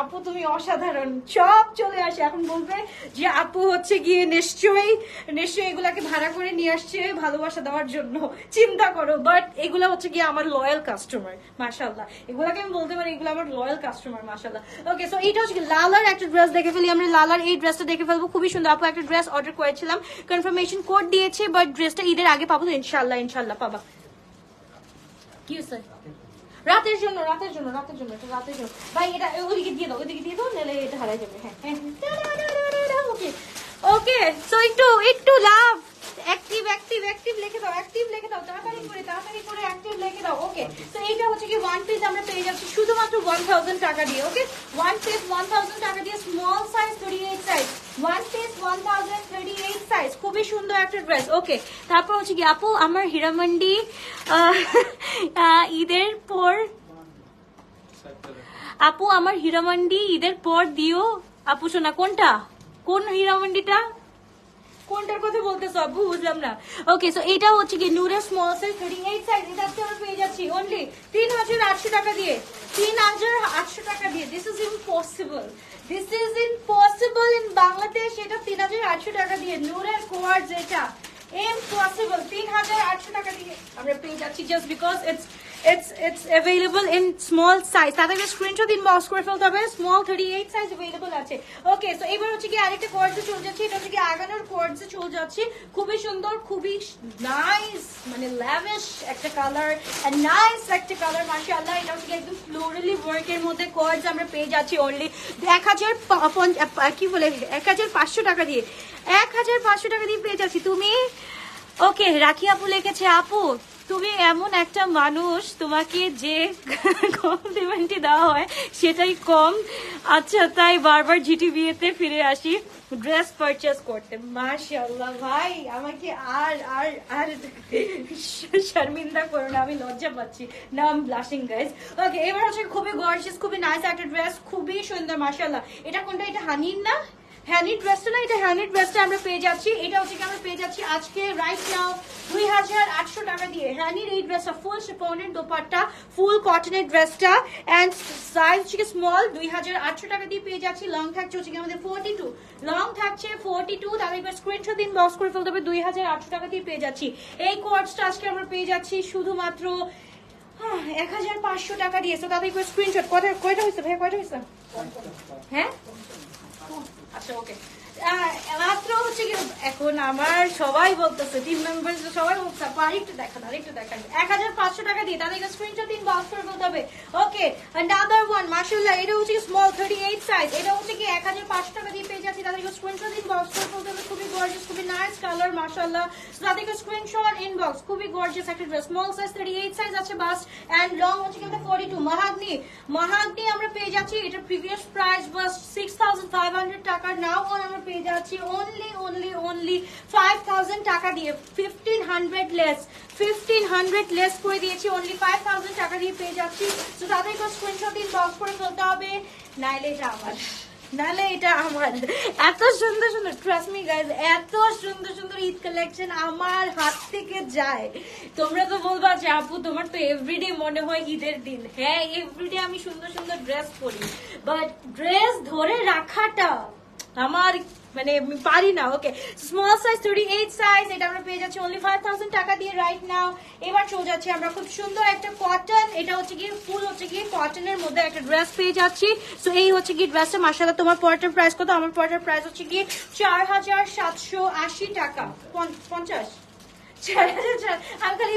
আপু তুমি অসাধারণ, সব চলে আসে। এখন বলবে যে আপু হচ্ছে গিয়ে নিশ্চয়ই এগুলাকে ভাড়া করে নিয়ে আসছে ভালোবাসা দেওয়ার জন্য, চিন্তা করো। বাট এগুলা হচ্ছে গিয়ে আমার লয়াল কাস্টমার মাশাআল্লাহ। এগুলাকে আমি বলতে পারি এগুলো আমার লয়াল কাস্টমার মাশাআল্লাহ। ওকে, সো এটা হচ্ছে লালার একটা ড্রেস দেখে ফেলি আমরা। লালার এই ড্রেসটা দেখে ফেলবো, খুবই সুন্দর। আপু একটা ড্রেস অর্ডার করেছিলাম, কনফার্মেশন কোড দিয়েছে, বাট ড্রেসটা ঈদের আগে পাবো তো? ইনশাল্লাহ পাবা। কি স্যার? রাতের জন্য ভাই, এটা ওদিকে দিয়ে দাও, নাহলে এটা হারাই যাবে। হ্যাঁ, ওকে, সো একটু লাভ অ্যাক্টিভ লিখে দাও, তাড়াতাড়ি করে অ্যাক্টিভ লিখে দাও। ওকে, সো এইটা হচ্ছে কি ওয়ান পিস আমরা পেয়ে যাচ্ছি শুধুমাত্র 1000 টাকা দিয়ে। ওকে, ওয়ান পিস 1000 টাকা দিয়ে, small size 38 size, one piece 1038 size. খুবই সুন্দর একটা ড্রেস। ওকে, তারপর হচ্ছে কি আপু আমার হীরামন্ডি ঈদের পর, আপু আমার হীরামন্ডি ঈদের পর দিও আপু সোনা। কোন হীরামন্ডিটা, কোনটার কথা বলতেছো আপু? বুঝলাম না। ওকে, সো এটা হচ্ছে কি নূরের স্মল সাইজ 38 সাইজ। এটা আমরা পেয়ে যাচ্ছি অনলি 3800 টাকা দিয়ে। 3800 টাকা দিয়ে। This is impossible in Bangladesh. এটা 3800 টাকা দিয়ে নূরের কোয়ার্টজ, এটা ইম্পসিবল। 3800 টাকা দিয়ে আমরা পেয়ে যাচ্ছি, just because it's it's available in small size. তাদের স্ক্রিনশট ইনবক্স করে ফেলতে হবে, স্মল 38 সাইজ अवेलेबल আছে। ওকে, সো এবার হচ্ছে কি আরেকটা কোয়ার্ডসে চলে যাচ্ছি, এটা হচ্ছে কি আগানোর কোয়ার্ডসে চলে যাচ্ছি, খুবই সুন্দর, খুবই নাইস, মানে ল্যাভিশ একটা কালার, এন্ড নাইস একটা কালার, মাশাআল্লাহ। এটা হচ্ছে একদম ফ্লোরালি ওয়ার্কের মধ্যে কোয়ার্ডস আমরা পেয়ে যাচ্ছি অনলি 1500 টাকা দিয়ে, 1500 টাকা দিয়ে পেয়ে যাচ্ছি তুমি। ওকে, রাখি আপু লিখেছে, আপু তুমি এমন একটা মানুষ, তোমাকে যে কমপ্লিমেন্টই দেওয়া হয় সেটাই কম। আচ্ছা, তাই বারবার জিটিভিতে ফিরে আসি ড্রেস পারচেজ করতে। মাশাআল্লাহ ভাই, আমাকে আর আর আর শর্মিন্দা করো না, আমি লজ্জা পাচ্ছি না, আই এম ব্লাশিং গাইস। ওকে, এবার হচ্ছে খুবই গর্জিয়াস, খুবই নাইস একটা ড্রেস, খুবই সুন্দর মাশাআল্লাহ। এটা কোনটা? এটা হানির না, হ্যানির ড্রেসটা না, এটা হ্যানির ড্রেসটা আমরা পেয়ে যাচ্ছি। এটা হচ্ছে কি আমরা পেয়ে যাচ্ছি আজকে রাইট নাও 2800 টাকা দিয়ে। হ্যানির এই ড্রেসটা ফুল শিফনের দোপাট্টা, ফুল কটনের ড্রেসটা, এন্ড সাইজ হচ্ছে স্মল, 2800 টাকা দিয়ে পেয়ে যাচ্ছি। লং থাকছে হচ্ছে আমাদের 42, লং থাকছে 42। তাহলে এবার স্ক্রিনশট দিন, বক্স করে ফেলতে হবে, 2800 টাকা দিয়ে পেয়ে যাচ্ছি। এই কোয়ার্ডসটা আজকে আমরা পেয়ে যাচ্ছি শুধুমাত্র 1500 টাকা দিয়ে। তো তাহলে একবার স্ক্রিনশট, কয়টা হয়েছে ভাই, কয়টা হয়েছে? হ্যাঁ, আচ্ছা ওকে। মাত্র হচ্ছে কি এখন আমার সবাই বলতেছে, টিম মেম্বার সবাই বলছে আরেকটু দেখান, আরেকটু দেখান, 1500 টাকা দিয়ে। তাহলে স্ক্রিনশট দিন, বক্স করে বলতে হবে। ওকে, আনাদার ওয়ান মাশাআল্লাহ, এটা হচ্ছে স্মল 38 সাইজ, এটা হচ্ছে কি 1500 টাকা দিয়ে পেয়ে যাচ্ছি। তাহলে স্ক্রিনশট দিন, বক্স করে বলতে হবে। খুবই গর্জিয়াস, খুবই নাইস কালার মাশাআল্লাহ। তাহলে স্ক্রিনশট ইনবক্স, খুবই গর্জিয়াস একটা ড্রেস, স্মল সাইজ 38 সাইজ আছে বাস, এন্ড লং হচ্ছে কি 42। মাহাগনি আমরা পেয়ে যাচ্ছি, এটা প্রিভিয়াস প্রাইস বাস 6500 টাকা, নাও আমরা পেয়ে যাচ্ছি only 5000 টাকা দিয়ে, 1500 লেস করে দিয়েছি, only 5000 টাকা দিয়ে পেয়ে যাচ্ছি। তো তাদের স্ক্রিনশট দিন, বক্স করে ফেলতে হবে, নাইলে এটা আমার। এত সুন্দর সুন্দর, ট্রাস্ট মি গাইজ, এত সুন্দর সুন্দর ঈদ কালেকশন আমার হাত থেকে যায়। তোমরা তো বলবা যে আপু তোমার তো এভরিডে মনে হয় ঈদের দিন। হ্যাঁ, এভরিডে আমি সুন্দর সুন্দর ড্রেস পরি, বাট ড্রেস ধরে রাখাটা আমার মানে আমি পারি না। ওকে, স্মল সাইজ 38 সাইজ, এটা আমরা পেয়ে যাচ্ছি only 5000 টাকা দিয়ে রাইট নাও। এবার চলে যাচ্ছি আমরা খুব সুন্দর একটা কটন, এটা হচ্ছে কি ফুল হচ্ছে কি কটনের মধ্যে একটা ড্রেস পেয়ে যাচ্ছি। সো এই হচ্ছে কি ড্রেসটা মাশাআল্লাহ। তোমার পরটার প্রাইস কত? আমার পরটার প্রাইস হচ্ছে কি 4780 টাকা, 50। আমি খালি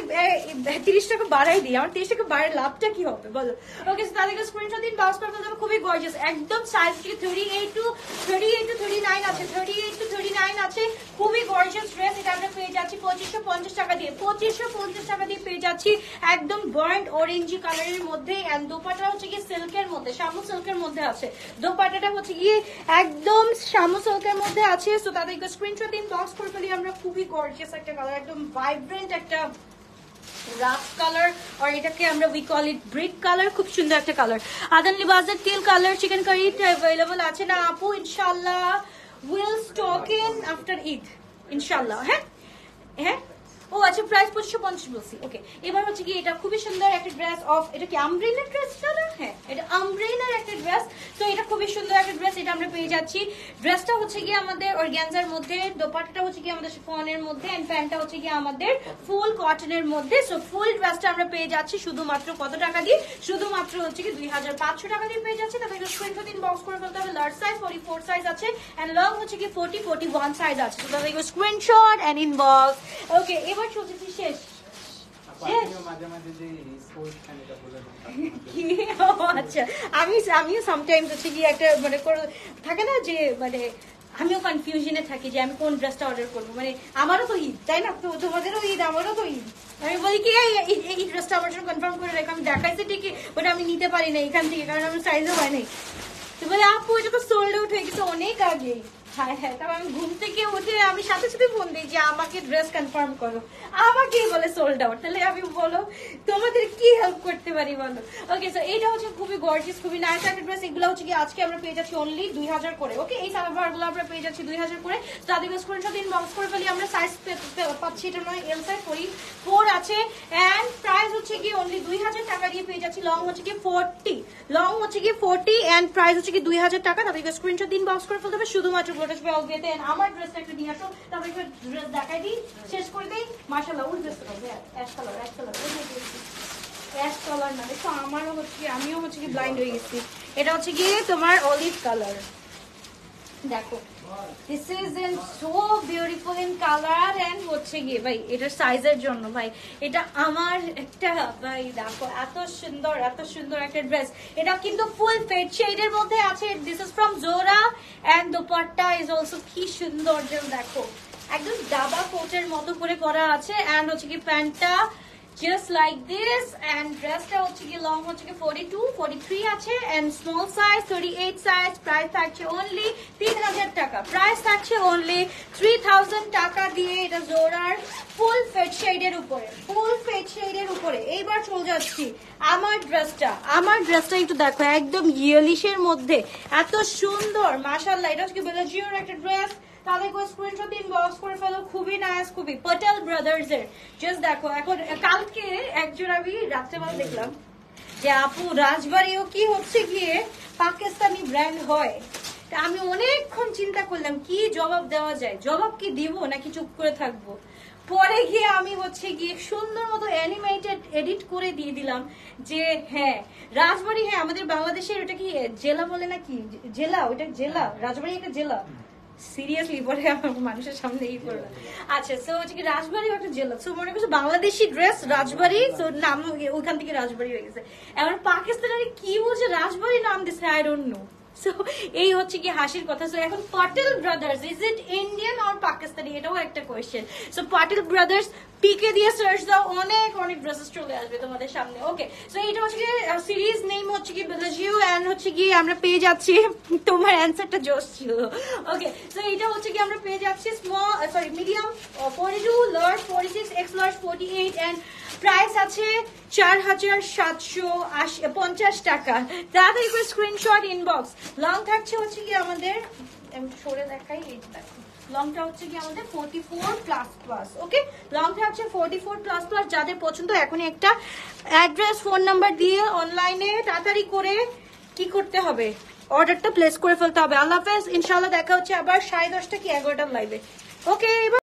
30 টাকা বাড়াই দিই, আমার 30 টাকা বাড়ার লাভটা কি হবে বলো? ওকে, তাদেরকে স্ক্রিনশট দিন, বক্স করে ফেলতে হবে। খুবই গর্জিয়াস, একদম সাইজ 38 to 39 আছে, 38 to 39 আছে, খুবই গর্জিয়াস ড্রেস। এটা আমরা পেয়ে যাচ্ছি 2550 টাকা দিয়ে, 2550 টাকা দিয়ে পেয়ে যাচ্ছি, একদম বার্ন্ট অরেঞ্জি কালারের মধ্যে। এন্ড দোপাট্টা হচ্ছে কি সিল্কের মধ্যে, শামু সিল্কের মধ্যে আছে, দোপাট্টাটা হচ্ছে কি একদম শামু সিল্কের মধ্যে আছে। সো তাদেরকে স্ক্রিনশট দিন, বক্স করে ফেলি আমরা। খুবই গর্জিয়াস একটা কালার, একদম ভাইব্রেন্ট একটা রাফ কালার, আর এটাকে আমরা we call it brick colour, খুব সুন্দর একটা কালার। আদান লিবাসের teal colour chikankari available আছে না আপু? ইনশাআল্লাহ will stock in after Eid ইনশাআল্লাহ। হ্যাঁ হ্যাঁ, ও আচ্ছা, প্রাইস 2550 বলছি। ওকে, এবার হচ্ছে কি এটা খুবই সুন্দর একটা ড্রেস অফ, এটা কি আমব্রেলার ড্রেসটা না? হ্যাঁ, এটা আমব্রেলার একটা ড্রেস। তো এটা খুবই সুন্দর একটা ড্রেস, এটা আমরা পেয়ে যাচ্ছি। ড্রেসটা হচ্ছে কি আমাদের অর্গানজার মধ্যে, দোপাট্টাটা হচ্ছে কি আমাদের শিফনের মধ্যে, এন্ড প্যান্টটা হচ্ছে কি আমাদের ফুল কটনের মধ্যে। সো ফুল ড্রেসটা আমরা পেয়ে যাচ্ছি শুধুমাত্র কত টাকা দিয়ে? শুধুমাত্র হচ্ছে কি 2500 টাকা দিয়ে পেয়ে যাচ্ছি। তাহলে স্ক্রিনশট দিন, বক্স করে ফেলতে হবে। লার্জ সাইজ 44 সাইজ আছে, এন্ড লং হচ্ছে কি 41 সাইজ আছে। তো তাহলে স্ক্রিনশট এন্ড ইনবক্স। ওকে, এবার চলছে শেষ। আচ্ছা, আমিও সামটাইমস হচ্ছে কি একটা মানে থাকে না যে মানে আমিও কনফিউশনে থাকি যে আমি কোন ড্রেসটা অর্ডার করবো। মানে আমারও তো ঈদ, তাই না? তো তোমাদেরও ঈদ, আমারও তো ঈদ। আমি বলি কি এই ড্রেসটা আমার জন্য কনফার্ম করে রেখে, আমি দেখাইছি ঠিকই, ওটা আমি নিতে পারি না এখান থেকে, কারণ আমার সাইজও হয় নাই। তো বলে আপু এটা তো সোল্ড আউট হয়ে গেছে অনেক আগে। হ্যাঁ হ্যাঁ, তারপর আমি ঘুম থেকে উঠে আমি সাথে সাথে ফোন দিই যে আমাকে ড্রেস কনফার্ম করো, আমাকে বলে সোল্ড আউট। তাহলে আমি বলো তোমাদের কি হেল্প করতে পারি বলো? ওকে, সো এইটা হচ্ছে খুবই গর্জিয়াস, খুবই নাইস একটা ড্রেস। এগুলো হচ্ছে কি আজকে আমরা পেয়ে যাচ্ছি অনলি 2000 করে। ওকে, এই সালোয়ার গুলো আমরা পেয়ে যাচ্ছি 2000 করে। তাদের স্ক্রিনশট ইনবক্স করে ফেলি আমরা। সাইজ পাচ্ছি এটা নয়, এল সাইজ 44 আছে, এন্ড প্রাইস হচ্ছে কি অনলি 2000 টাকা দিয়ে পেয়ে যাচ্ছি। লং হচ্ছে কি 40, লং হচ্ছে কি 40, এন্ড প্রাইস হচ্ছে কি 2000 টাকা। তাদের স্ক্রিনশট ইনবক্স করে ফেলতে হবে শুধুমাত্র লোটাস বাই অলভিয়াতে। এন্ড আমার ড্রেসটা একটা নিয়ে আসো, তারপর একটা ড্রেস দেখাই দিই, শেষ করে দিই। মাশাআল্লাহ, ওই ড্রেসটা অ্যাশ কালার, অ্যাশ কালার না, দেখো আমারও হচ্ছে আমিও হচ্ছে কি ব্লাইন্ড হয়ে গেছি। এটা হচ্ছে কি তোমার অলিভ কালার, দেখো this is in so beautiful in colour and হচ্ছে গিয়ে ভাই এটা সাইজের জন্য ভাই এটা আমার একটা ভাই দেখো এত সুন্দর একটা ড্রেস। এটা কিন্তু ফুল ফেড শেডের মধ্যে আছে। দিস ইজ ফ্রম জোরা এন্ড দোপাট্টা ইজ অলসো কি সুন্দর, যে দেখো একদম ডাবা কোটের মতো করে করা আছে এন্ড হচ্ছে কি প্যান্টটা just like this and dressটা হচ্ছে কি লং হচ্ছে কি 42 43 আছে and small size 38 size। Price থাকছে only 3000 টাকা, প্রাইস থাকছে only 3000 টাকা দিয়ে। এটা জোরার ফুল ফেড শেডের উপরে, এইবার চলে যাচ্ছি আমার ড্রেসটা একটু দেখো একদম ইয়েলিশের মধ্যে এত সুন্দর মাশাআল্লাহ। এটা হচ্ছে বেলাজিওর একটা ড্রেস, তাদেরকে স্ক্রিনশট ইনবক্স করে ফেলো, খুবই নাইস, খুবই পটেল ব্রাদার্স এর। জাস্ট দেখো এখন কালকে একজন আমি রাত্রেবেলা দেখলাম যে আপু রাজবাড়িও কি হচ্ছে গিয়ে পাকিস্তানি ব্র্যান্ড হয়। আমি অনেকক্ষণ চিন্তা করলাম কি জবাব দেওয়া যায়, জবাব কি দিব নাকি চুপ করে থাকবো। পরে গিয়ে আমি হচ্ছে গিয়ে সুন্দর মতো অ্যানিমেটেড এডিট করে দিয়ে দিলাম যে হ্যাঁ রাজবাড়ি, হ্যাঁ আমাদের বাংলাদেশের ওটা কি জেলা বলে নাকি, জেলা, ওইটা জেলা, রাজবাড়ি একটা জেলা। সিরিয়াসলি পরে আমার মানুষের সামনে এই করলাম। আচ্ছা সো হচ্ছে কি রাজবাড়ি একটা জেলা, সো মনে করছো বাংলাদেশি ড্রেস রাজবাড়ি, সো নাম ওইখান থেকে রাজবাড়ি হয়ে গেছে। এখন পাকিস্তানের কি বলছে রাজবাড়ি নাম দিচ্ছে, আই ডোন্ট নো। সো এই হচ্ছে কি হাসির কথা। সো এখন Patel brothers is it Indian or Pakistani, এটাও একটা কোয়েশ্চেন। সো পাটেল ব্রাদার্স পিকে দিয়ে সার্চ দাও, অনেক ড্রেসেস চলে আসবে তোমাদের সামনে। ওকে সো এটা হচ্ছে কি সিরিজ নেম হচ্ছে কি বেলাজিও এন্ড হচ্ছে কি আমরা পেয়ে যাচ্ছি, তোমার অ্যান্সারটা জোশ ছিল। ওকে সো এটা হচ্ছে কি আমরা পেয়ে যাচ্ছি medium 42, large 46, X large 48 and price আছে 4750 টাকা। তাড়াতাড়ি করে স্ক্রিনশট ইনবক্স। লং থাকছে হচ্ছে কি আমাদের, আমি সরে দেখাই, এই দেখো লংটা হচ্ছে কি আমাদের 44++। ওকে লংটা হচ্ছে 44++। যাদের পছন্দ এখনই একটা অ্যাড্রেস ফোন নাম্বার দিয়ে অনলাইনে তাড়াতাড়ি করে কি করতে হবে, অর্ডারটা প্লেস করে ফেলতে হবে। আল্লাহ হাফেজ, ইনশাআল্লাহ দেখা হচ্ছে আবার 10:30 কি 11টার লাইভে। ওকে।